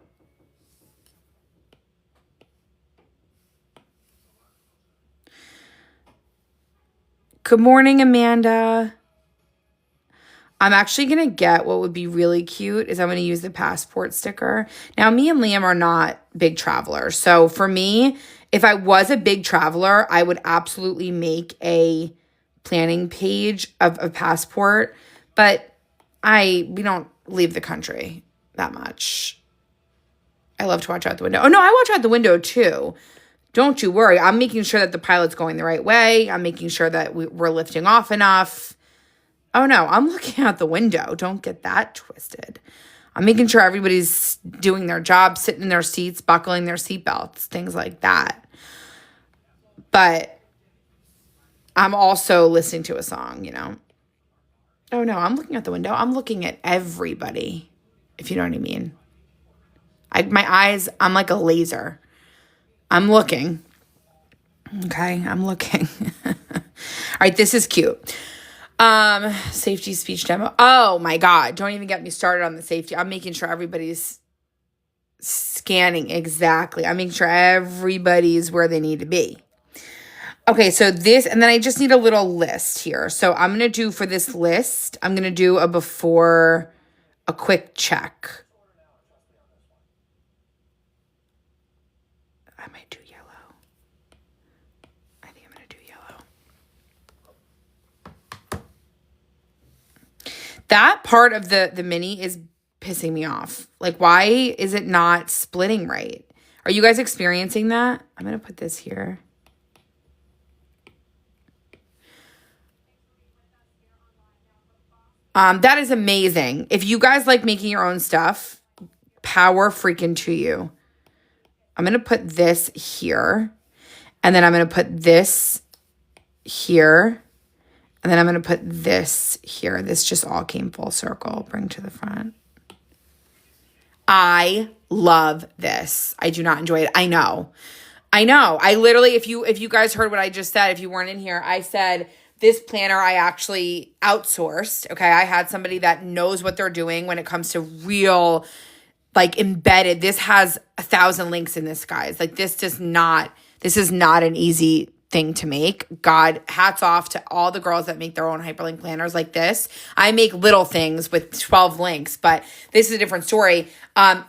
Good morning, Amanda. I'm actually going to get what would be really cute is I'm going to use the passport sticker. Now, me and Liam are not big travelers. So for me, if I was a big traveler, I would absolutely make a planning page of a passport. But we don't leave the country that much. I love to watch out the window. Oh, no, I watch out the window too. Don't you worry. I'm making sure that the pilot's going the right way. I'm making sure that we're lifting off enough. Oh, no, I'm looking out the window. Don't get that twisted. I'm making sure everybody's doing their job, sitting in their seats, buckling their seatbelts, things like that. But I'm also listening to a song, you know. Oh, no, I'm looking out the window. I'm looking at everybody, if you know what I mean. My eyes, I'm like a laser. I'm looking. Okay, I'm looking. All right, this is cute. Safety speech demo. Oh, my God. Don't even get me started on the safety. I'm making sure everybody's scanning exactly. I'm making sure everybody's where they need to be. Okay, so this, and then I just need a little list here. So I'm going to do for this list, I'm going to do a quick check. I might do yellow. I think I'm going to do yellow. That part of the mini is pissing me off. Like, why is it not splitting right? Are you guys experiencing that? I'm going to put this here. That is amazing. If you guys like making your own stuff, power freaking to you. I'm going to put this here. And then I'm going to put this here. And then I'm going to put this here. This just all came full circle. Bring to the front. I love this. I do not enjoy it. I know. I literally, if you guys heard what I just said, if you weren't in here, I said this planner I actually outsourced. Okay. I had somebody that knows what they're doing when it comes to real, like embedded. This has 1,000 links in this, guys. Like this is not an easy thing to make. God, hats off to all the girls that make their own hyperlink planners like this. I make little things with 12 links, but this is a different story.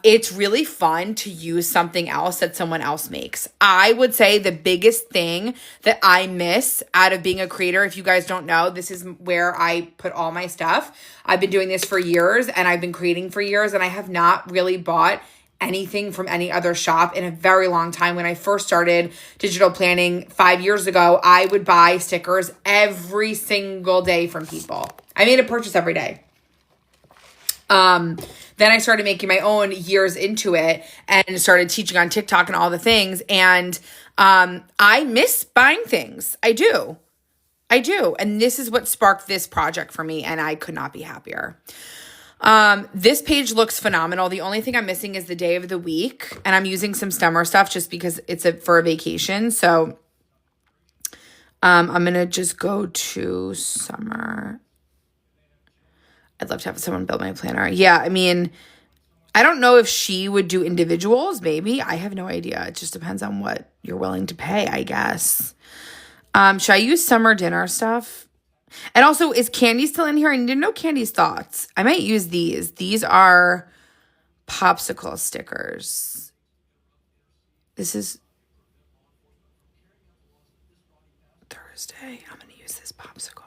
It's really fun to use something else that someone else makes. I would say the biggest thing that I miss out of being a creator, if you guys don't know, this is where I put all my stuff. I've been doing this for years and I've been creating for years, and I have not really bought anything from any other shop in a very long time. When I first started digital planning 5 years ago, I would buy stickers every single day from people. I made a purchase every day. Then I started making my own years into it and started teaching on TikTok and all the things. And I miss buying things. I do. And this is what sparked this project for me, and I could not be happier. This page looks phenomenal. The only thing I'm missing is the day of the week, and I'm using some stemmer stuff just because it's for a vacation. So, I'm going to just go to summer. I'd love to have someone build my planner. Yeah. I mean, I don't know if she would do individuals. Maybe. I have no idea. It just depends on what you're willing to pay, I guess. Should I use summer dinner stuff? And also, is Candy still in here? I need to know Candy's thoughts. I might use these. These are popsicle stickers. This is Thursday. I'm going to use this popsicle.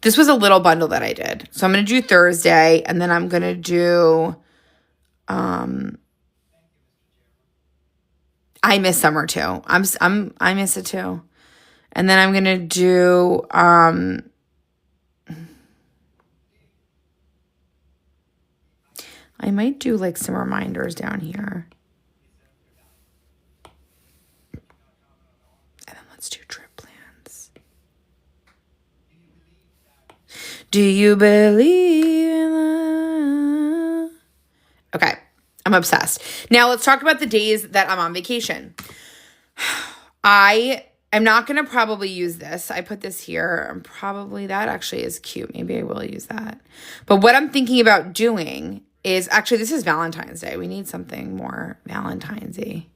This was a little bundle that I did. So I'm going to do Thursday, and then I'm going to do I miss summer too. I miss it too. And then I'm going to do I might do like some reminders down here. And then let's do trip plans. Do you believe in love? Okay. I'm obsessed. Now let's talk about the days that I'm on vacation. I am not going to probably use this. I put this here. That actually is cute. Maybe I will use that. But what I'm thinking about doing is, actually, this is Valentine's Day. We need something more Valentine's-y.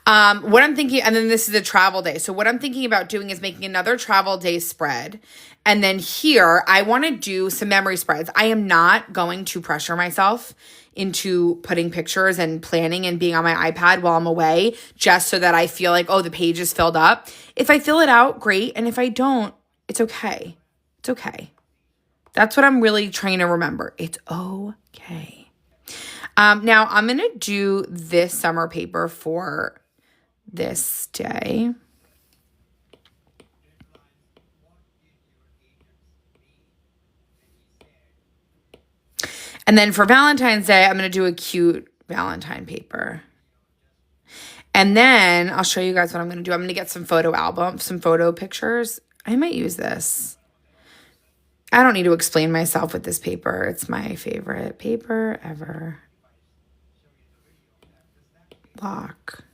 What I'm thinking, and then this is a travel day. So what I'm thinking about doing is making another travel day spread. And then here, I want to do some memory spreads. I am not going to pressure myself into putting pictures and planning and being on my iPad while I'm away, just so that I feel like, oh, the page is filled up. If I fill it out, great. And if I don't, it's okay. It's okay. That's what I'm really trying to remember. It's okay. Now, I'm going to do this summer paper for this day. And then for Valentine's Day, I'm going to do a cute Valentine paper. And then I'll show you guys what I'm going to do. I'm going to get some photo albums, some photo pictures. I might use this. I don't need to explain myself with this paper. It's my favorite paper ever. Lock.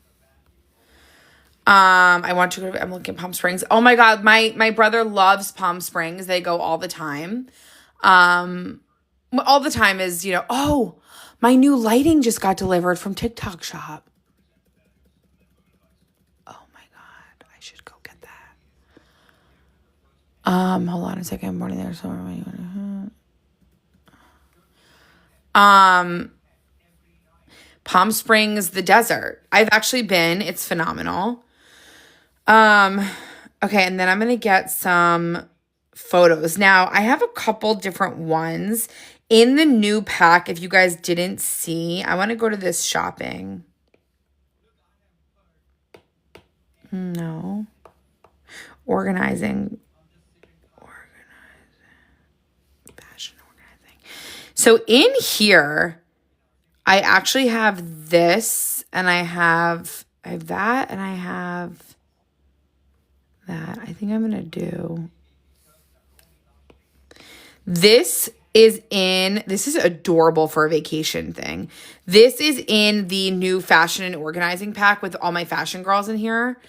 I want to go to, I'm looking at Palm Springs. Oh my God. My brother loves Palm Springs. They go all the time. All the time is, oh, my new lighting just got delivered from TikTok shop. Oh my God. I should go get that. Hold on a second. Morning there. Palm Springs, the desert. I've actually been. It's phenomenal. Okay, and then I'm going to get some photos. Now, I have a couple different ones in the new pack. If you guys didn't see, I want to go to this shopping. No. Organizing. Fashion organizing. So in here, I actually have this, and I have that, and I have that. I think I'm going to do. This is adorable for a vacation thing. This is in the new fashion and organizing pack with all my fashion girls in here.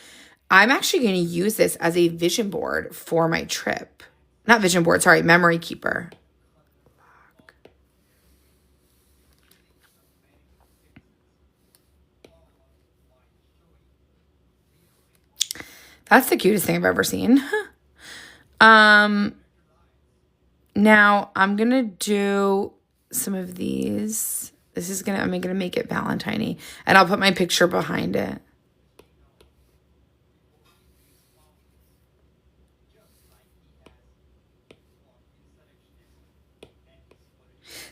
I'm actually going to use this as a vision board for my trip. Not vision board, sorry, memory keeper. That's the cutest thing I've ever seen. Now I'm going to do some of these. I'm going to make it Valentine-y. And I'll put my picture behind it.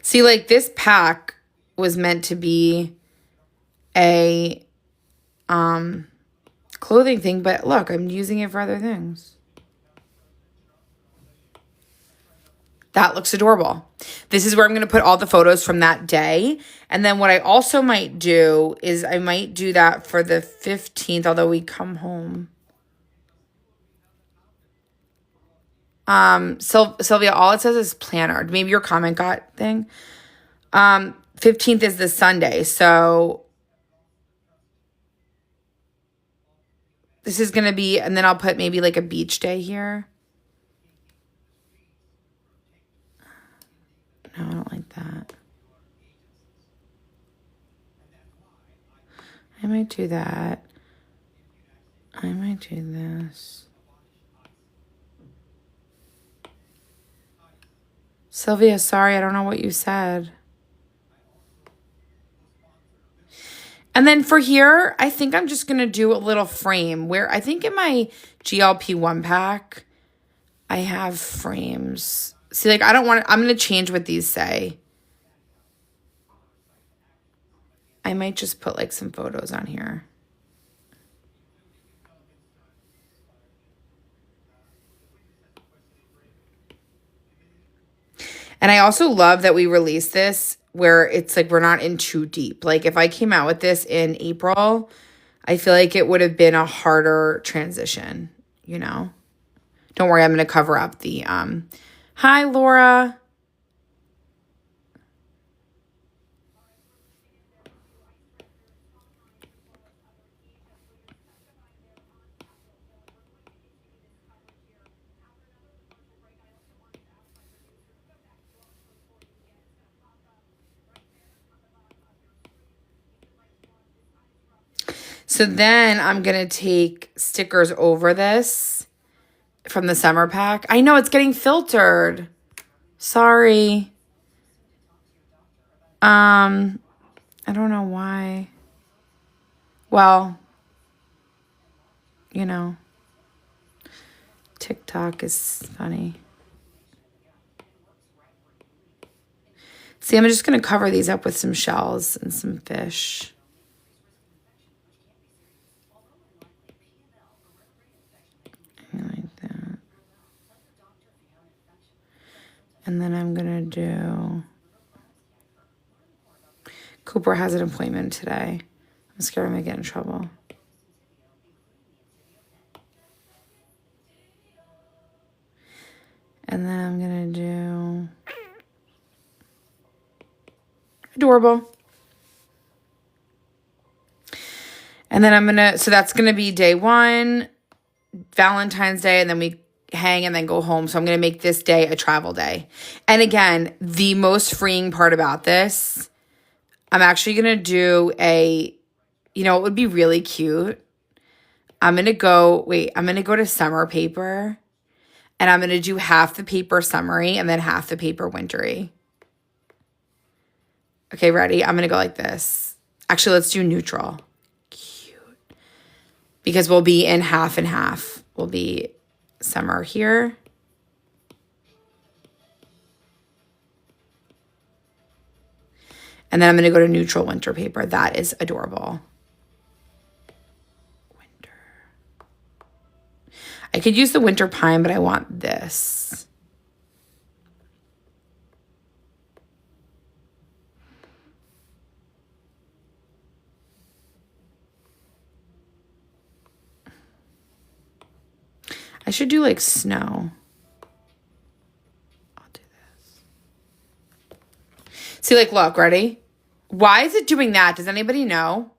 See, like this pack was meant to be a clothing thing, but look, I'm using it for other things. That looks adorable. This is where I'm going to put all the photos from that day. And then what I also might do is I might do that for the 15th, although we come home. Sylvia, all it says is planner. Maybe your comment got thing. 15th is the Sunday. So this is going to be, and then I'll put maybe like a beach day here. No, I don't like that. I might do that. I might do this. Sylvia, sorry, I don't know what you said. And then for here, I think I'm just going to do a little frame where I think in my GLP-1 pack, I have frames. See, like, I'm going to change what these say. I might just put like some photos on here. And I also love that we released this where it's like we're not in too deep. Like if I came out with this in April, I feel like it would have been a harder transition, you know? Don't worry, I'm going to cover up the, hi, Laura. So then I'm going to take stickers over this from the summer pack. I know it's getting filtered. Sorry. I don't know why. Well, you know, TikTok is funny. See, I'm just going to cover these up with some shells and some fish. Like that. And then I'm going to do... Cooper has an appointment today. I'm scared I'm going to get in trouble. And then I'm going to do... Adorable. And then I'm going to... So that's going to be day one, Valentine's Day, and then we hang and then go home. So I'm going to make this day a travel day. And again, the most freeing part about this... I'm actually going to do a, you know, it would be really cute. I'm going to go to summer paper and I'm going to do half the paper summery and then half the paper wintry. Okay, ready? I'm going to go like this. Actually, let's do neutral. Cute. Because we'll be in half and half. We'll be summer here. And then I'm going to go to neutral winter paper. That is adorable. Winter. I could use the winter pine, but I want this. I should do like snow. See, like, look, ready? Why is it doing that? Does anybody know?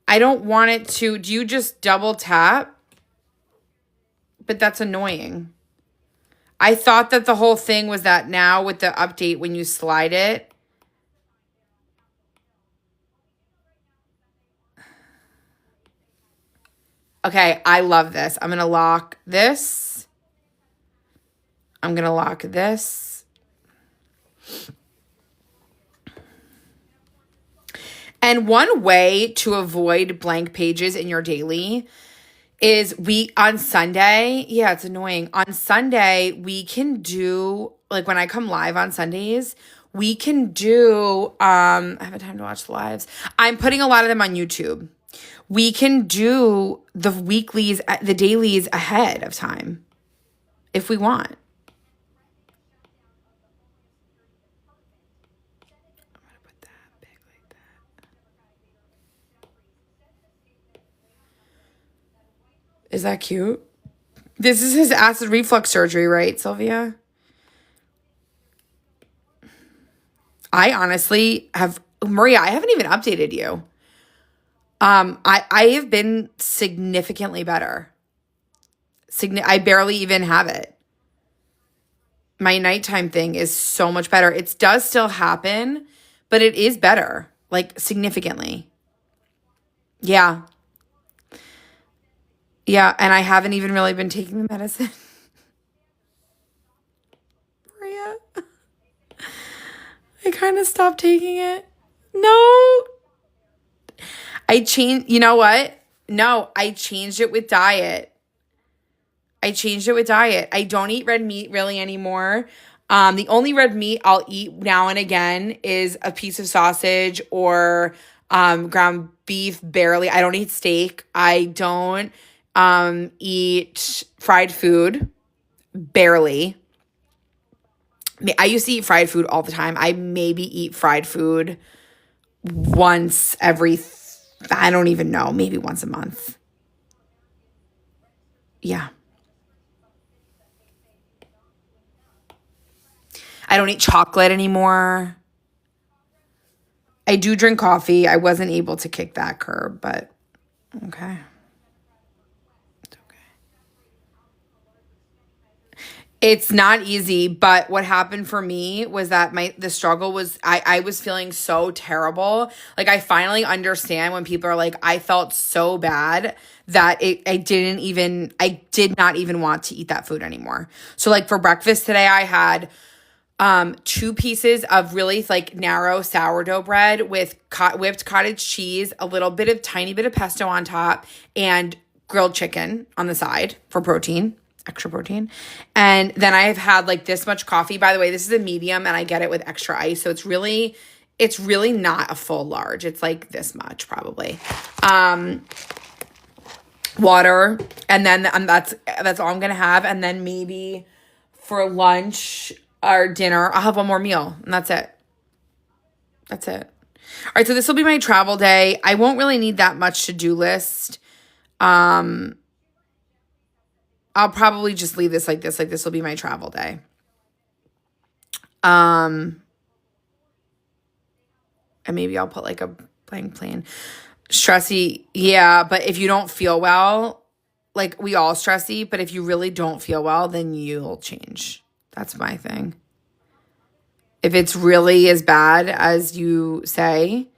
I don't want it to. Do you just double tap? But that's annoying. I thought that the whole thing was that now with the update, when you slide it. Okay, I love this. I'm going to lock this. I'm going to lock this. And one way to avoid blank pages in your daily is on Sunday, yeah, it's annoying. On Sunday, we can do, like when I come live on Sundays, we can do, I haven't time to watch the lives. I'm putting a lot of them on YouTube. We can do the weeklies, the dailies ahead of time if we want. I'm going to put that big like that. Is that cute? This is his acid reflux surgery, right, Sylvia? I honestly Maria, I haven't even updated you. I have been significantly better. I barely even have it. My nighttime thing is so much better. It does still happen, but it is better, like significantly. Yeah. Yeah, and I haven't even really been taking the medicine. Maria, I kind of stopped taking it. No. You know what? No, I changed it with diet. I don't eat red meat really anymore. The only red meat I'll eat now and again is a piece of sausage or ground beef, barely. I don't eat steak. I don't eat fried food, barely. I used to eat fried food all the time. I maybe eat fried food once every, I don't even know, maybe once a month. Yeah. I don't eat chocolate anymore. I do drink coffee. I wasn't able to kick that curb, but okay. It's okay. It's not easy, but what happened for me was that the struggle was I was feeling so terrible. Like I finally understand when people are like, I felt so bad that I did not even want to eat that food anymore. So like for breakfast today, I had 2 pieces of really like narrow sourdough bread with whipped cottage cheese, a little bit of tiny bit of pesto on top, and grilled chicken on the side for protein, extra protein. And then I've had like this much coffee. By the way, this is a medium and I get it with extra ice. So it's really not a full large. It's like this much probably. Water. And then that's all I'm going to have. And then maybe for lunch or dinner, I'll have one more meal and that's it. That's it. All right. So this will be my travel day. I won't really need that much to-do list. I'll probably just leave this like this. Like this will be my travel day. And maybe I'll put like a blank plane. Stressy. Yeah. But if you don't feel well, like we all stressy, but if you really don't feel well, then you'll change. That's my thing. If it's really as bad as you say,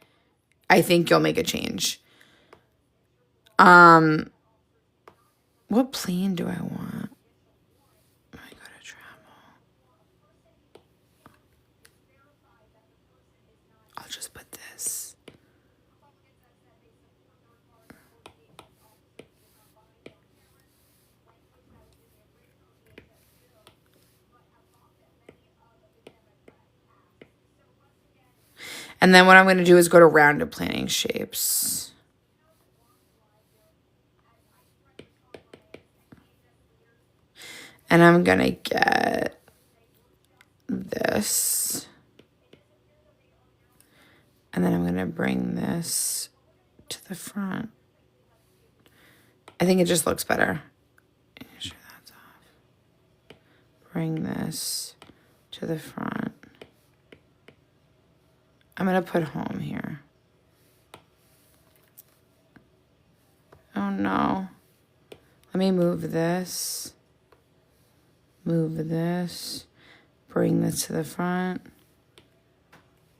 I think you'll make a change. What plane do I want? I gotta travel. I'll just put this. And then what I'm going to do is go to rounded planning shapes. And I'm going to get this. And then I'm going to bring this to the front. I think it just looks better. Make sure that's off. Bring this to the front. I'm going to put home here. Oh no. Let me move this. Move this. Bring this to the front.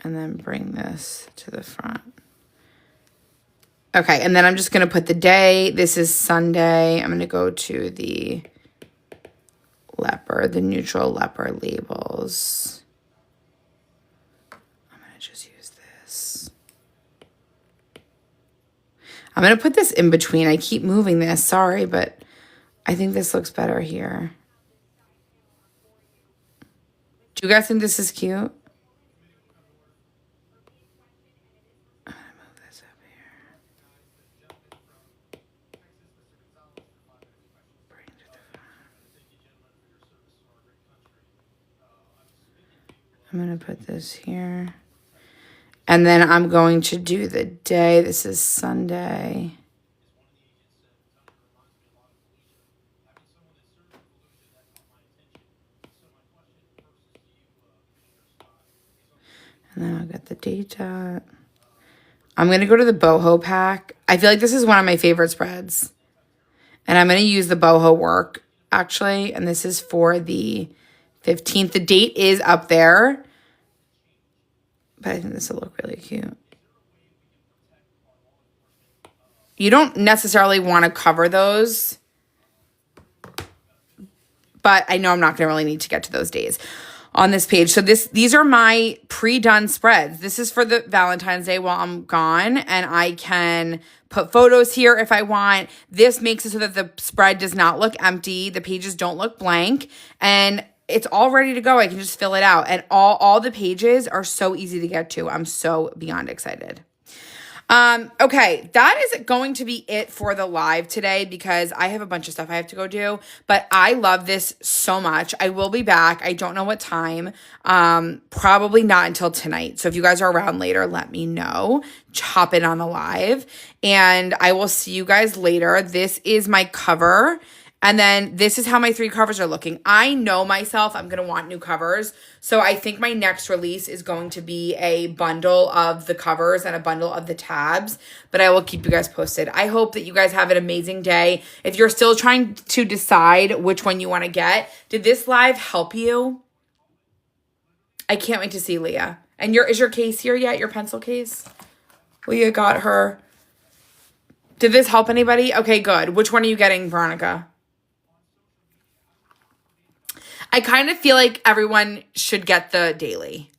And then bring this to the front. Okay, and then I'm just going to put the day. This is Sunday. I'm going to go to the leopard, the neutral leopard labels. I'm going to just use this. I'm going to put this in between. I keep moving this. Sorry, but I think this looks better here. Do you guys think this is cute? I'm going to put this here. And then I'm going to do the day. This is Sunday. And then I'll get the data. I'm going to go to the boho pack. I feel like this is one of my favorite spreads. And I'm going to use the boho work, actually. And this is for the 15th. The date is up there. But I think this will look really cute. You don't necessarily want to cover those. But I know I'm not going to really need to get to those days on this page. So these are my pre-done spreads. This is for the Valentine's Day while I'm gone, and I can put photos here if I want. This makes it so that the spread does not look empty. The pages don't look blank, and it's all ready to go. I can just fill it out, and all the pages are so easy to get to. I'm so beyond excited. Okay, that is going to be it for the live today because I have a bunch of stuff I have to go do, but I love this so much. I will be back. I don't know what time. Probably not until tonight. So if you guys are around later, let me know. Hop in on the live, and I will see you guys later. This is my cover. And then this is how my 3 covers are looking. I know myself, I'm going to want new covers. So I think my next release is going to be a bundle of the covers and a bundle of the tabs. But I will keep you guys posted. I hope that you guys have an amazing day. If you're still trying to decide which one you want to get, did this live help you? I can't wait to see Leah. And is your case here yet, your pencil case? Leah got her. Did this help anybody? Okay, good. Which one are you getting, Veronica? I kind of feel like everyone should get the daily.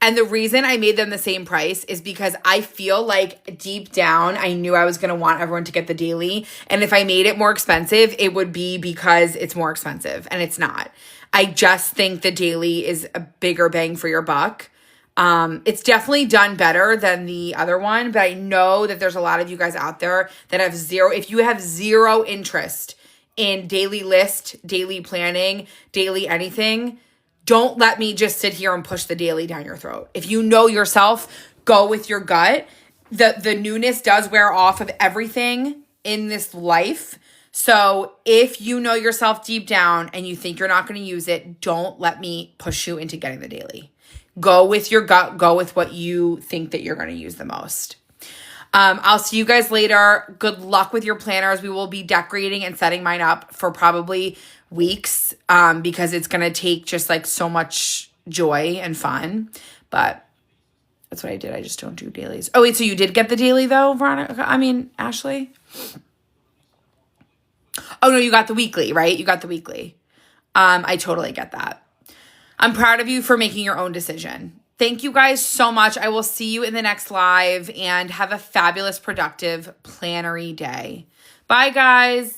And the reason I made them the same price is because I feel like deep down, I knew I was going to want everyone to get the daily. And if I made it more expensive, it would be because it's more expensive. And it's not. I just think the daily is a bigger bang for your buck. It's definitely done better than the other one. But I know that there's a lot of you guys out there that have if you have zero interest in daily list, daily planning, daily anything, don't let me just sit here and push the daily down your throat. If you know yourself, go with your gut. The newness does wear off of everything in this life. So if you know yourself deep down and you think you're not going to use it, don't let me push you into getting the daily. Go with your gut. Go with what you think that you're going to use the most. I'll see you guys later. Good luck with your planners. We will be decorating and setting mine up for probably weeks because it's going to take just like so much joy and fun. But that's what I did. I just don't do dailies. Oh, wait. So you did get the daily though, Veronica? Ashley? Oh, no, you got the weekly, right? You got the weekly. I totally get that. I'm proud of you for making your own decision. Thank you guys so much. I will see you in the next live and have a fabulous, productive, plannery day. Bye, guys.